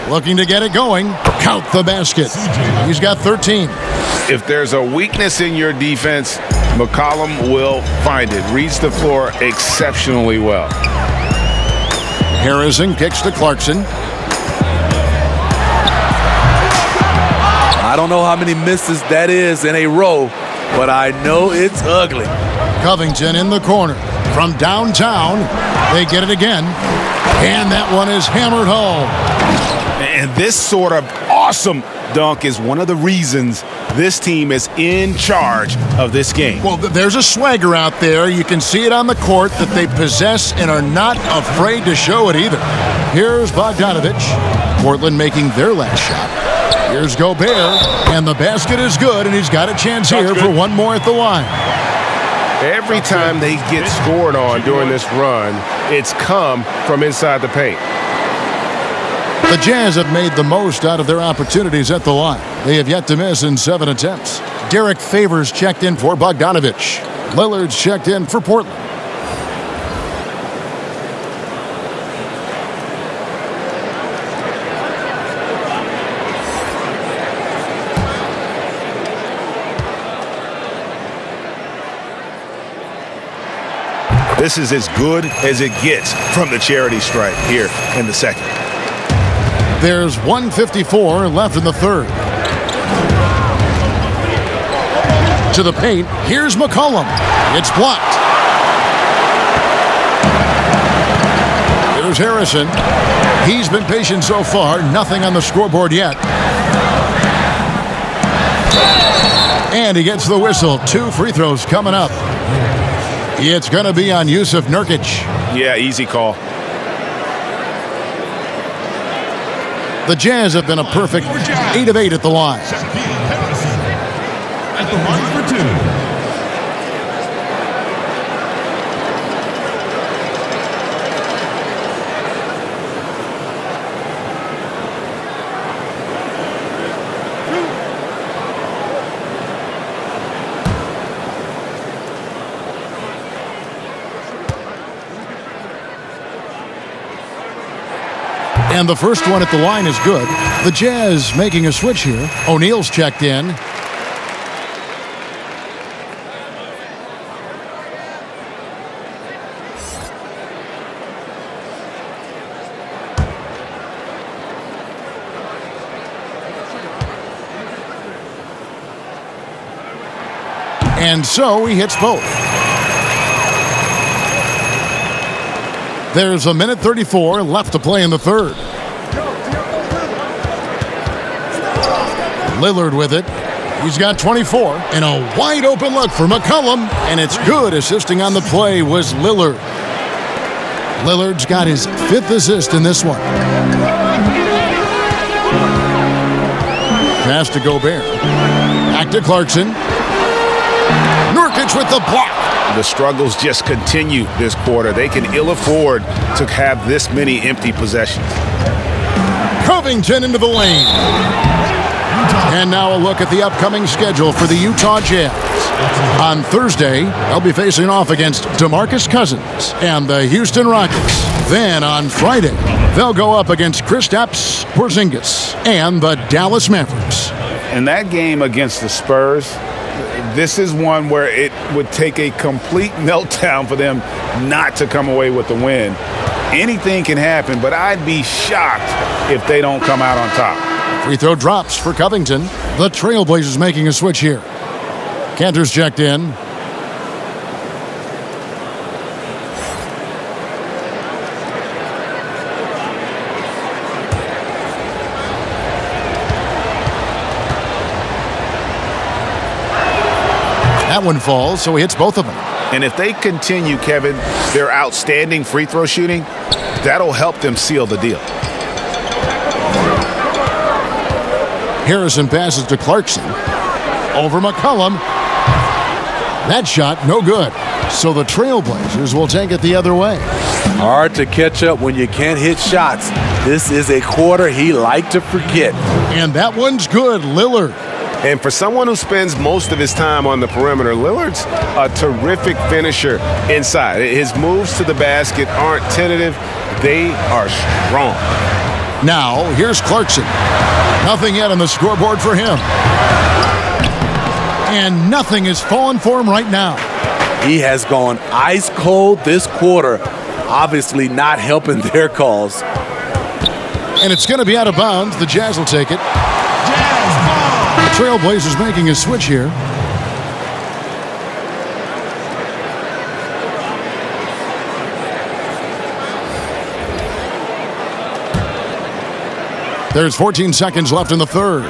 S1: Looking to get it going. Count the basket. He's got 13.
S5: If there's a weakness in your defense, McCollum will find it. Reads the floor exceptionally well.
S1: Harrison kicks to Clarkson.
S4: I don't know how many misses that is in a row, but I know it's ugly.
S1: Covington in the corner. From downtown, they get it again. And that one is hammered home.
S5: And this sort of awesome dunk is one of the reasons this team is in charge of this game.
S1: Well, there's a swagger out there. You can see it on the court that they possess and are not afraid to show it either. Here's Bogdanovich. Portland making their last shot. Here's Gobert, and the basket is good, and he's got a chance here for one more at the line.
S5: Every time they get scored on during this run, it's come from inside the paint.
S1: The Jazz have made the most out of their opportunities at the line. They have yet to miss in 7 attempts. Derek Favors checked in for Bogdanovich. Lillard's checked in for Portland.
S5: This is as good as it gets from the charity stripe here in the second.
S1: There's 1:54 left in the third. To the paint, here's McCollum. It's blocked. Here's Harrison. He's been patient so far. Nothing on the scoreboard yet. And he gets the whistle. 2 free throws coming up. It's going to be on Yusuf Nurkic.
S5: Yeah, easy call.
S1: The Jazz have been a perfect 8 of 8 at the line.
S9: At the line for 2.
S1: And the first one at the line is good. The Jazz making a switch here. O'Neal's checked in. And so he hits both. There's a minute 34 left to play in the third. Lillard with it. He's got 24. And a wide open look for McCollum. And it's good. Assisting on the play was Lillard. Lillard's got his 5th assist in this one. Pass to Gobert. Back to Clarkson. Nurkic with the block.
S5: The struggles just continue this quarter. They can ill afford to have this many empty possessions.
S1: Covington into the lane. And now a look at the upcoming schedule for the Utah Jazz. On Thursday, they'll be facing off against DeMarcus Cousins and the Houston Rockets. Then on Friday, they'll go up against Kristaps Porzingis and the Dallas Mavericks.
S5: In that game against the Spurs, this is one where it would take a complete meltdown for them not to come away with the win. Anything can happen, but I'd be shocked if they don't come out on top.
S1: Free throw drops for Covington. The Trailblazers making a switch here. Cantor's checked in. That one falls, so he hits both of them.
S5: And if they continue, Kevin, their outstanding free throw shooting, that'll help them seal the deal.
S1: Harrison passes to Clarkson. Over McCollum. That shot, no good. So the Trailblazers will take it the other way.
S4: Hard to catch up when you can't hit shots. This is a quarter he liked to forget.
S1: And that one's good, Lillard.
S13: And for someone who spends most of his time on the perimeter, Lillard's a terrific finisher inside. His moves to the basket aren't tentative. They are strong.
S1: Now, here's Clarkson. Nothing yet on the scoreboard for him. And nothing is falling for him right now.
S4: He has gone ice cold this quarter, obviously not helping their cause.
S1: And it's going to be out of bounds. The Jazz will take it. The Trailblazers making a switch here. There's 14 seconds left in the third.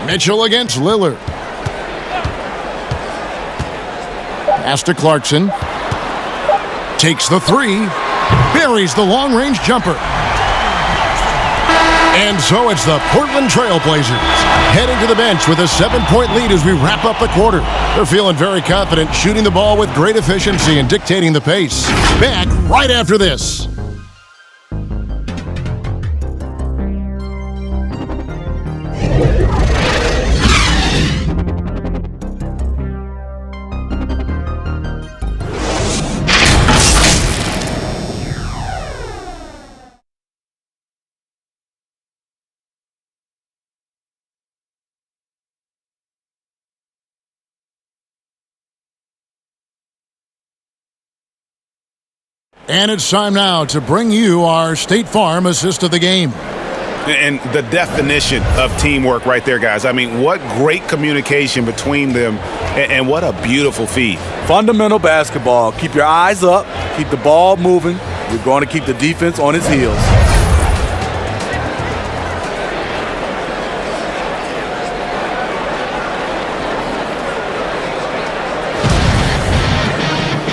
S1: Mitchell against Lillard. Pass to Clarkson. Takes the three. Buries the long-range jumper. And so it's the Portland Trailblazers heading to the bench with a 7-point lead as we wrap up the quarter. They're feeling very confident, shooting the ball with great efficiency and dictating the pace. Back right after this. And it's time now to bring you our State Farm assist of the game.
S5: And the definition of teamwork right there, guys. I mean, what great communication between them, and what a beautiful feed.
S4: Fundamental basketball. Keep your eyes up. Keep the ball moving. You're going to keep the defense on its heels.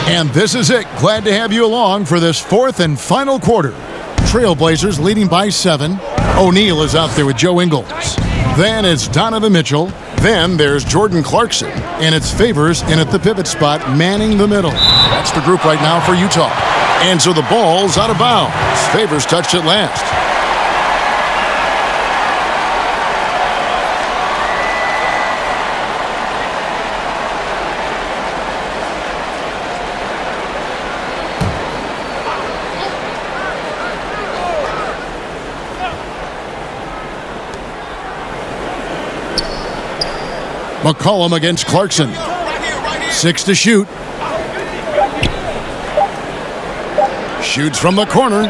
S1: And this is it. Glad to have you along for this fourth and final quarter. Trailblazers leading by 7. O'Neal is out there with Joe Ingles. Then it's Donovan Mitchell. Then there's Jordan Clarkson. And it's Favors in at the pivot spot, manning the middle. That's the group right now for Utah. And so the ball's out of bounds. Favors touched it last. McCollum against Clarkson. 6 to shoot. Shoots from the corner.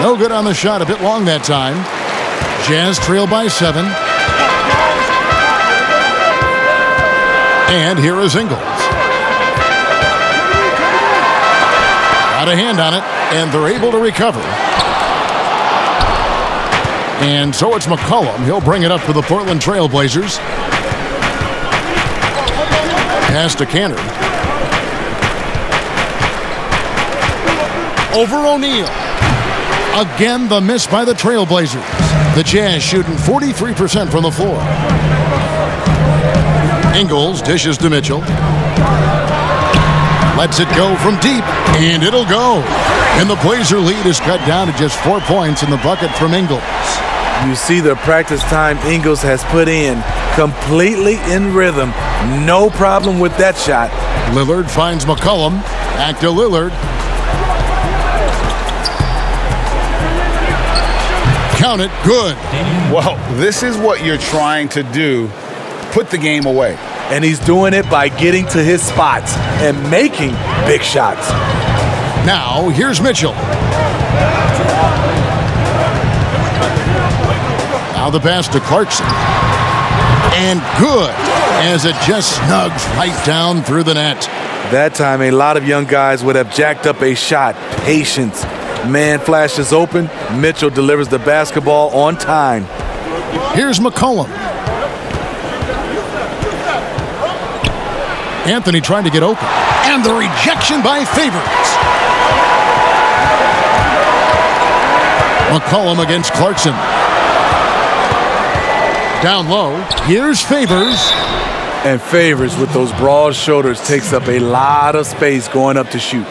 S1: No good on the shot. A bit long that time. Jazz trail by 7. And here is Ingles. got a hand on it, and they're able to recover. And so it's McCollum. He'll bring it up for the Portland Trail Blazers. Pass to Canner. Over O'Neal. Again, the miss by the Trail Blazers. The Jazz shooting 43% from the floor. Ingles dishes to Mitchell. Lets it go from deep, and it'll go. And the Blazer lead is cut down to just 4 points in the bucket from Ingles.
S4: You see the practice time Ingles has put in, completely in rhythm. No problem with that shot.
S1: Lillard finds McCollum. Back to Lillard. Count it, good.
S5: Well, this is what you're trying to do. Put the game away.
S4: And he's doing it by getting to his spots and making big shots.
S1: Now, here's Mitchell. Now the pass to Clarkson. And good, as it just snugs right down through the net.
S4: That time, a lot of young guys would have jacked up a shot. Patience. Man flashes open. Mitchell delivers the basketball on time.
S1: Here's McCollum. Anthony trying to get open. And the rejection by Favors. McCollum against Clarkson. Down low. Here's Favors.
S4: And Favors with those broad shoulders takes up a lot of space going up to shoot.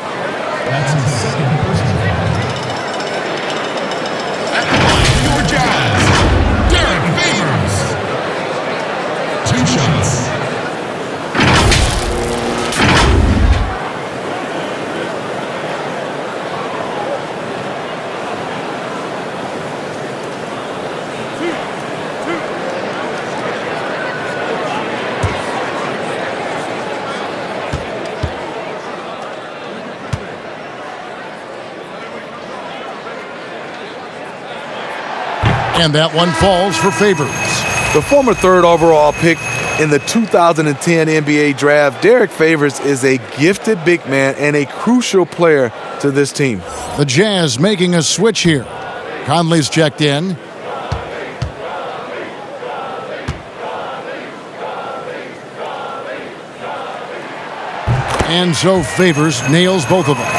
S1: And that one falls for Favors.
S4: The former third overall pick in the 2010 NBA draft, Derek Favors is a gifted big man and a crucial player to this team.
S1: The Jazz making a switch here. Conley's checked in. And so Favors nails both of them.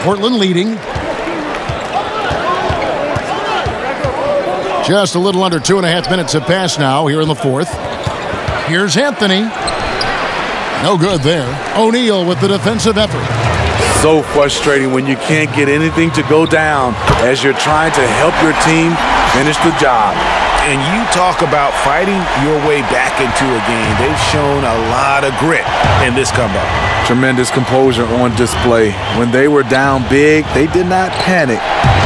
S1: Portland leading. Just a little under 2.5 minutes have passed now here in the fourth. Here's Anthony. No good there. O'Neal with the defensive effort.
S4: So frustrating when you can't get anything to go down as you're trying to help your team finish the job.
S5: And you talk about fighting your way back into a game. They've shown a lot of grit in this comeback.
S4: Tremendous composure on display. When they were down big, they did not panic.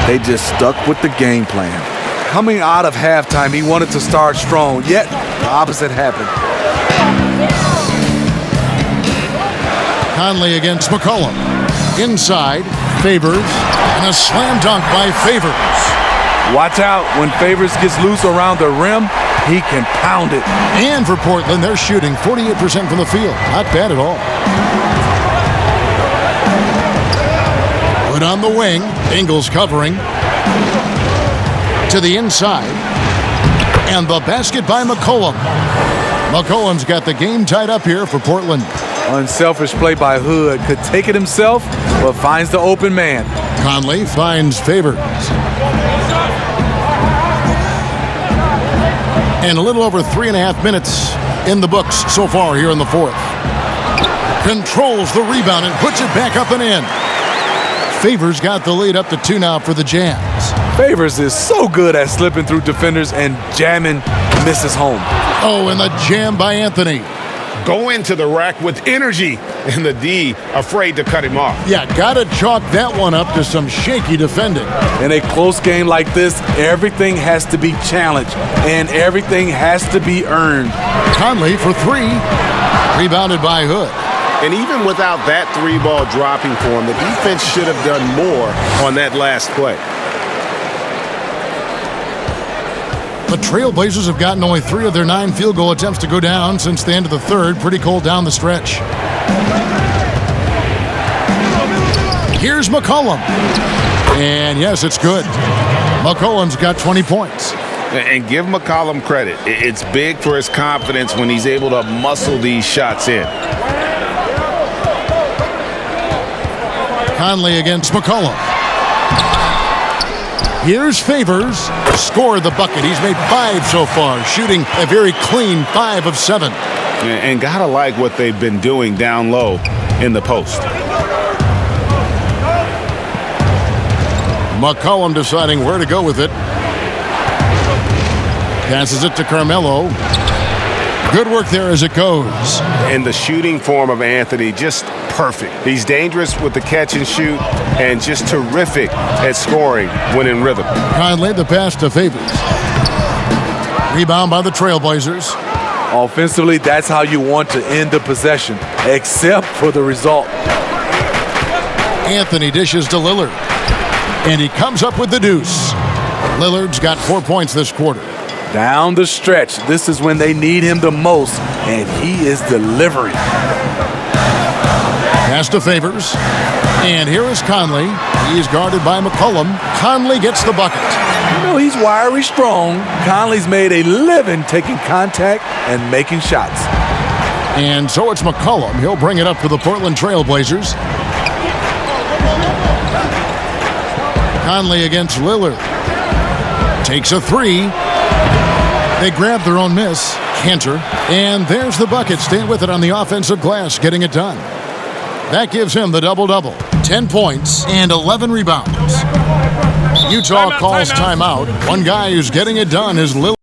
S4: They just stuck with the game plan. Coming out of halftime, he wanted to start strong, yet the opposite happened.
S1: Conley against McCollum. Inside, Favors, and a slam dunk by Favors.
S4: Watch out, when Favors gets loose around the rim, he can pound it.
S1: And for Portland, they're shooting 48% from the field. Not bad at all. Put on the wing, Ingles covering. To the inside, and the basket by McCollum. McCollum's got the game tied up here for Portland.
S4: Unselfish play by Hood. Could take it himself, but finds the open man.
S1: Conley finds Favors. And a little over 3.5 minutes in the books so far here in the fourth. Controls the rebound and puts it back up and in. Favors got the lead up to 2 now for the Jazz.
S4: Favors is so good at slipping through defenders and jamming misses home.
S1: Oh, and the jam by Anthony.
S5: Go into the rack with energy, and the D afraid to cut him off.
S1: Yeah, gotta chalk that one up to some shaky defending.
S4: In a close game like this, everything has to be challenged, and everything has to be earned.
S1: Conley for 3. Rebounded by Hood.
S5: And even without that 3-ball dropping for him, the defense should have done more on that last play.
S1: The Trailblazers have gotten only 3 of their 9 field goal attempts to go down since the end of the third. Pretty cold down the stretch. Here's McCollum. And yes, it's good. McCollum's got 20 points.
S5: And give McCollum credit. It's big for his confidence when he's able to muscle these shots in.
S1: Conley against McCollum. Here's Favors. Scored the bucket. He's made 5 so far, shooting a very clean 5 of 7.
S5: And gotta like what they've been doing down low in the post.
S1: McCollum deciding where to go with it. Passes it to Carmelo. Good work there as it goes.
S13: And the shooting form of Anthony, just perfect. He's dangerous with the catch and shoot and just terrific at scoring when in rhythm.
S1: Conley, the pass to Favors. Rebound by the Trailblazers.
S4: Offensively, that's how you want to end the possession, except for the result.
S1: Anthony dishes to Lillard. And he comes up with the deuce. Lillard's got 4 points this quarter.
S4: Down the stretch, this is when they need him the most, and he is delivering.
S1: Pass to Favors. And here is Conley. He's guarded by McCollum. Conley gets the bucket.
S4: You know, he's wiry strong. Conley's made a living taking contact and making shots.
S1: And so it's McCollum. He'll bring it up for the Portland Trailblazers. Conley against Lillard. Takes a 3. They grab their own miss. Cantor. And there's the bucket. Staying with it on the offensive glass, getting it done. That gives him the double-double. 10 points and 11 rebounds. Utah calls timeout. One guy who's getting it done is Lillard.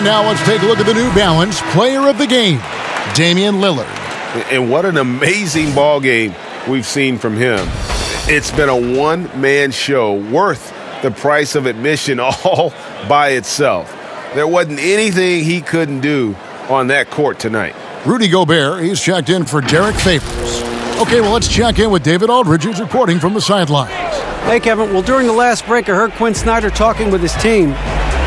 S1: Now let's take a look at the New Balance Player of the Game, Damian Lillard.
S13: And what an amazing ball game we've seen from him. It's been a one-man show worth the price of admission all by itself. There wasn't anything he couldn't do on that court tonight.
S1: Rudy Gobert, he's checked in for Derek Favors. Okay, well, let's check in with David Aldridge, who's reporting from the sidelines.
S3: Hey, Kevin. Well, during the last break, I heard Quinn Snyder talking with his team.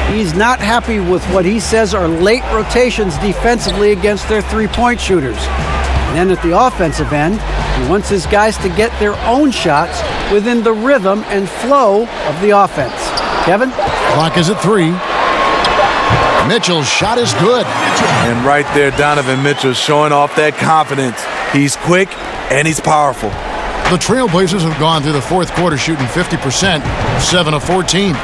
S3: He's not happy with what he says are late rotations defensively against their three-point shooters. And then at the offensive end, he wants his guys to get their own shots within the rhythm and flow of the offense. Kevin?
S1: Clock is at 3. Mitchell's shot is good.
S4: And right there, Donovan Mitchell showing off that confidence. He's quick and he's powerful.
S1: The Trailblazers have gone through the fourth quarter shooting 50%, 7 of 14.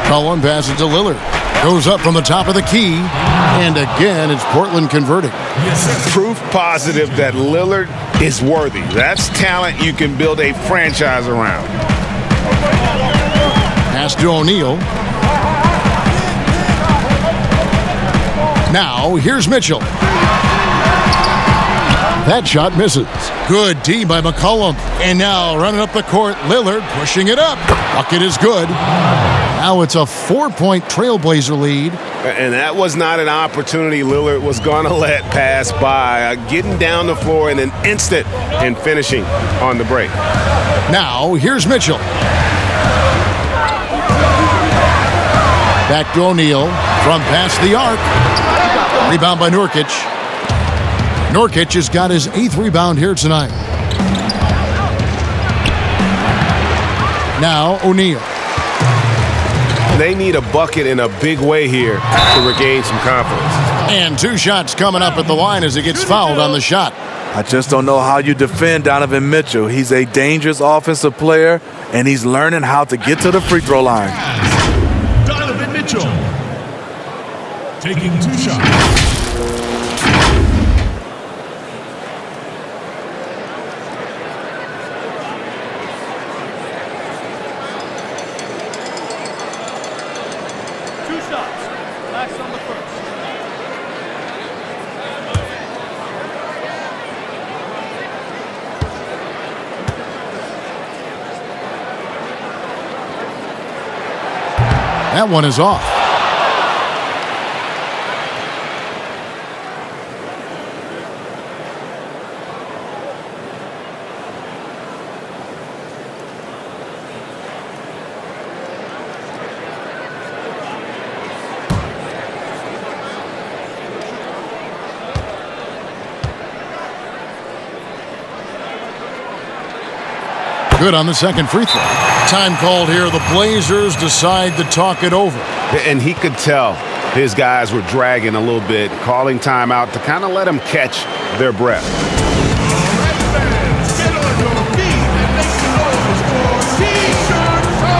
S1: Cullen passes to Lillard. Goes up from the top of the key. And again, it's Portland converting.
S5: Proof positive that Lillard is worthy. That's talent you can build a franchise around.
S1: Pass to O'Neal. Now, here's Mitchell. That shot misses. Good D by McCollum. And now running up the court, Lillard pushing it up. Bucket is good. Now it's a 4-point Trailblazer lead.
S13: And that was not an opportunity Lillard was going to let pass by. Getting down the floor in an instant and finishing on the break.
S1: Now, here's Mitchell. Back to O'Neal from past the arc. Rebound by Nurkic. Nurkic has got his 8th rebound here tonight. Now O'Neal.
S13: they need a bucket in a big way here to regain some confidence.
S1: And 2 shots coming up at the line as he gets fouled on the shot.
S4: I just don't know how you defend Donovan Mitchell. He's a dangerous offensive player, and he's learning how to get to the free throw line.
S14: Donovan Mitchell taking 2 shots.
S1: That one is off. Good on the second free throw. Time called here. The Blazers decide to talk it over.
S5: And he could tell his guys were dragging a little bit, calling timeout to kind of let them catch their breath.
S14: Get on your feet and make some noise for T-shirt time!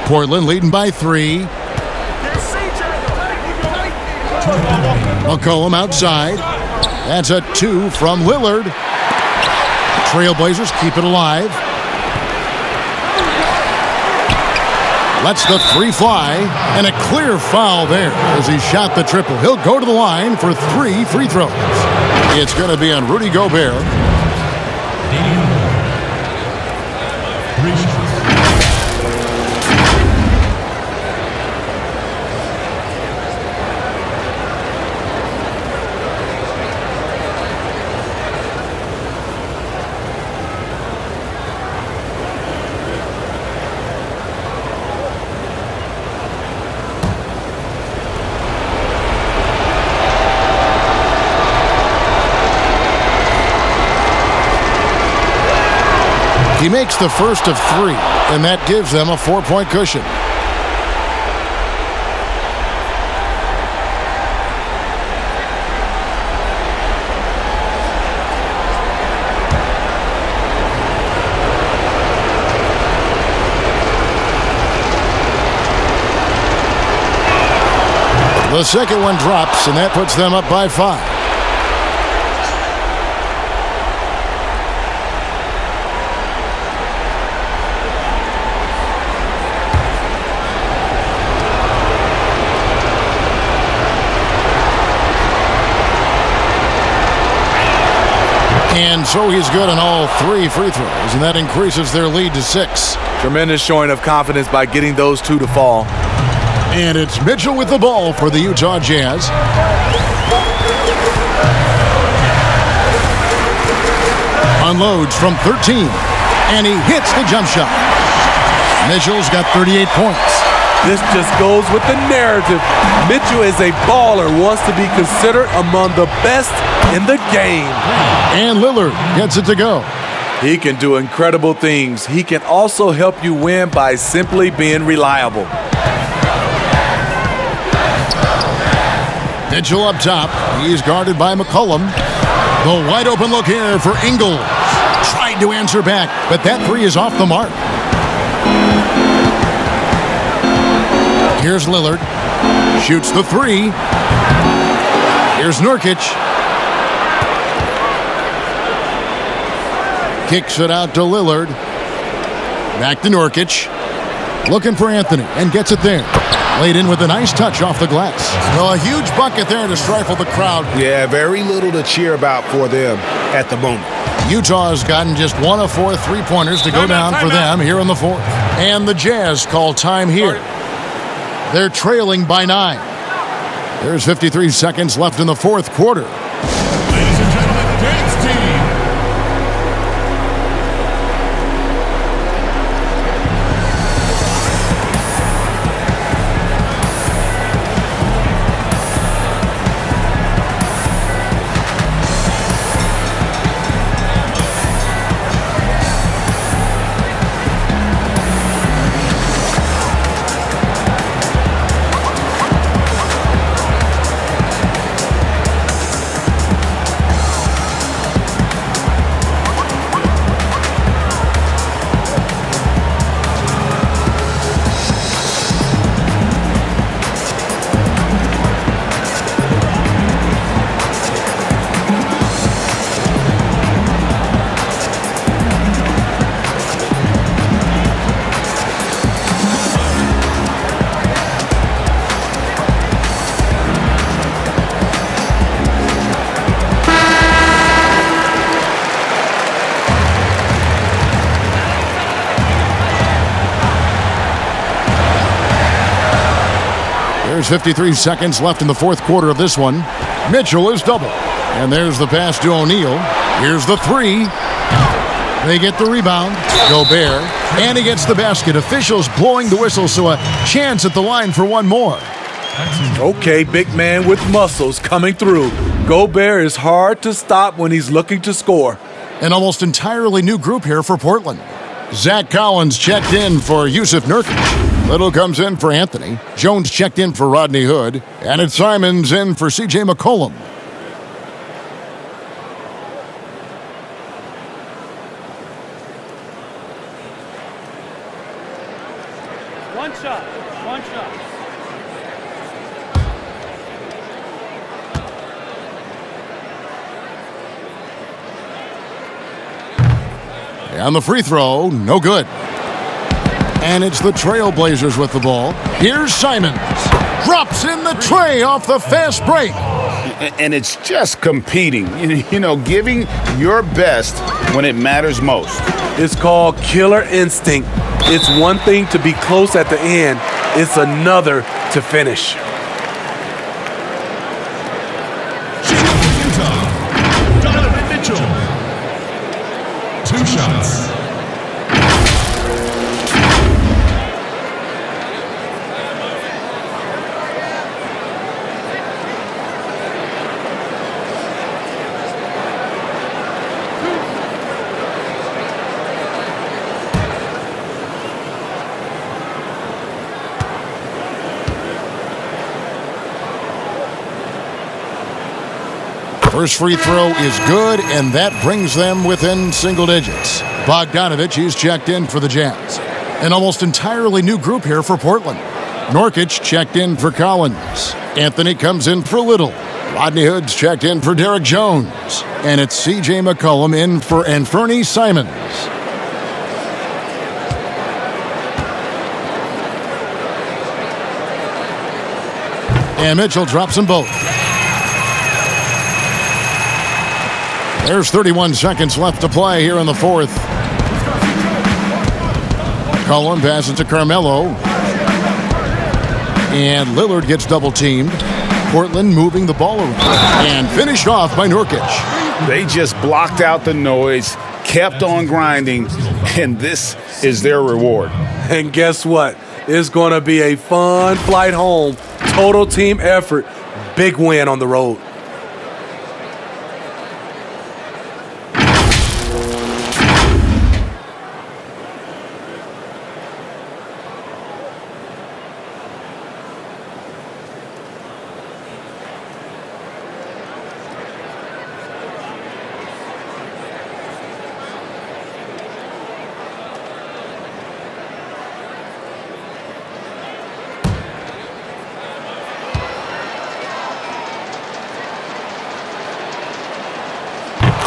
S1: Portland leading by 3. McCollum outside. That's a 2 from Lillard. Trailblazers keep it alive. Lets the 3 fly, and a clear foul there as he shot the triple. He'll go to the line for 3 free throws. It's going to be on Rudy Gobert. He makes the first of 3, and that gives them a 4-point cushion. The second one drops, and that puts them up by 5. And so he's good on all 3 free throws, and that increases their lead to 6.
S4: Tremendous showing of confidence by getting those 2 to fall.
S1: And it's Mitchell with the ball for the Utah Jazz. Unloads from 13, and he hits the jump shot. Mitchell's got 38 points.
S4: This just goes with the narrative. Mitchell is a baller, wants to be considered among the best in the game.
S1: And Lillard gets it to go.
S4: He can do incredible things. He can also help you win by simply being reliable.
S1: Mitchell up top. He's guarded by McCollum. The wide open look here for Ingles. Tried to answer back, but that 3 is off the mark. Here's Lillard. Shoots the three. Here's Nurkic. Kicks it out to Lillard. Back to Nurkic. Looking for Anthony and gets it there. Laid in with a nice touch off the glass. Well, a huge bucket there to stifle the crowd.
S5: Yeah, very little to cheer about for them at the moment.
S1: Utah has gotten just 1 of 4 3-pointers to go down for them here in the fourth. And the Jazz call time here. They're trailing by 9. There's 53 seconds left in the fourth quarter.
S14: Ladies and gentlemen, dance team.
S1: There's 53 seconds left in the fourth quarter of this one. Mitchell is double. And there's the pass to O'Neal. Here's the three. They get the rebound. Gobert. And he gets the basket. Officials blowing the whistle, so a chance at the line for one more.
S4: Okay, big man with muscles coming through. Gobert is hard to stop when he's looking to score.
S1: An almost entirely new group here for Portland. Zach Collins checked in for Yusuf Nurkic. Little comes in for Anthony. Jones checked in for Rodney Hood. And it's Simons in for C.J. McCollum.
S15: One shot.
S1: And the free throw, no good. And it's the Trailblazers with the ball. Here's Simons. Drops in the tray off the fast break.
S5: And it's just competing, giving your best when it matters most.
S4: It's called killer instinct. It's one thing to be close at the end. It's another to finish.
S14: Utah, Donovan Mitchell. 2 shots.
S1: First free throw is good, and that brings them within single digits. Bogdanovich, he's checked in for the Jazz. An almost entirely new group here for Portland. Nurkic checked in for Collins. Anthony comes in for Little. Rodney Hood's checked in for Derek Jones. And it's C.J. McCollum in for Anthony Simons. And Mitchell drops them both. There's 31 seconds left to play here in the fourth. Cullen passes to Carmelo. And Lillard gets double-teamed. Portland moving the ball around. And finished off by Nurkic.
S5: They just blocked out the noise, kept on grinding, and this is their reward.
S4: And guess what? It's going to be a fun flight home. Total team effort. Big win on the road.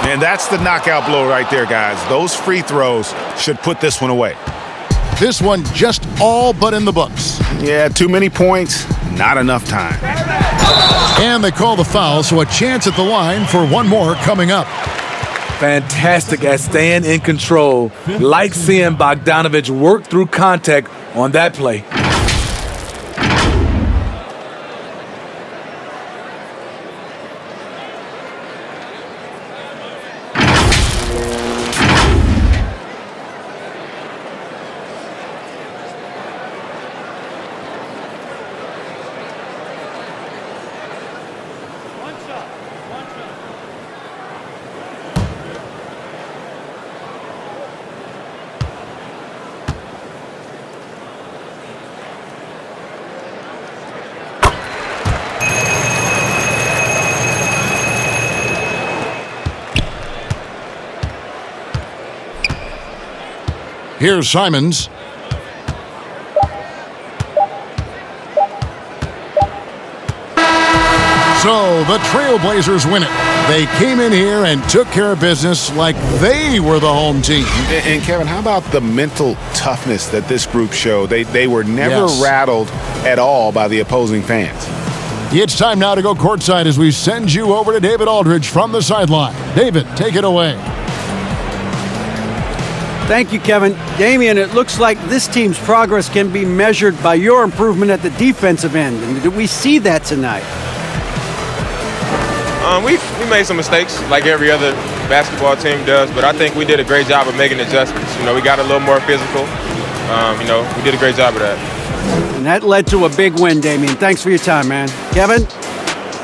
S5: And that's the knockout blow right there, guys. Those free throws should put this one away.
S1: This one just all but in the books.
S5: Yeah, too many points, not enough time.
S1: And they call the foul, so a chance at the line for one more coming up.
S4: Fantastic at staying in control. Like seeing Bogdanovich work through contact on that play.
S1: Here's Simons. So the Trailblazers win it. They came in here and took care of business like they were the home team.
S5: And Kevin, how about the mental toughness that this group showed? They were never rattled at all by the opposing fans.
S1: It's time now to go courtside as we send you over to David Aldridge from the sideline. David, take it away.
S3: Thank you, Kevin. Damian, it looks like this team's progress can be measured by your improvement at the defensive end. And did we see that tonight?
S16: We made some mistakes like every other basketball team does, but I think we did a great job of making adjustments. You know, we got a little more physical. You know, we did a great job of that.
S3: And that led to a big win, Damian. Thanks for your time, man. Kevin?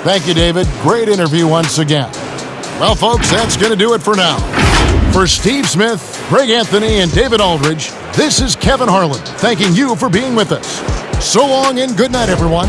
S1: Thank you, David. Great interview once again. Well, folks, that's going to do it for now. For Steve Smith, Greg Anthony, and David Aldridge, this is Kevin Harlan thanking you for being with us. So long and good night, everyone.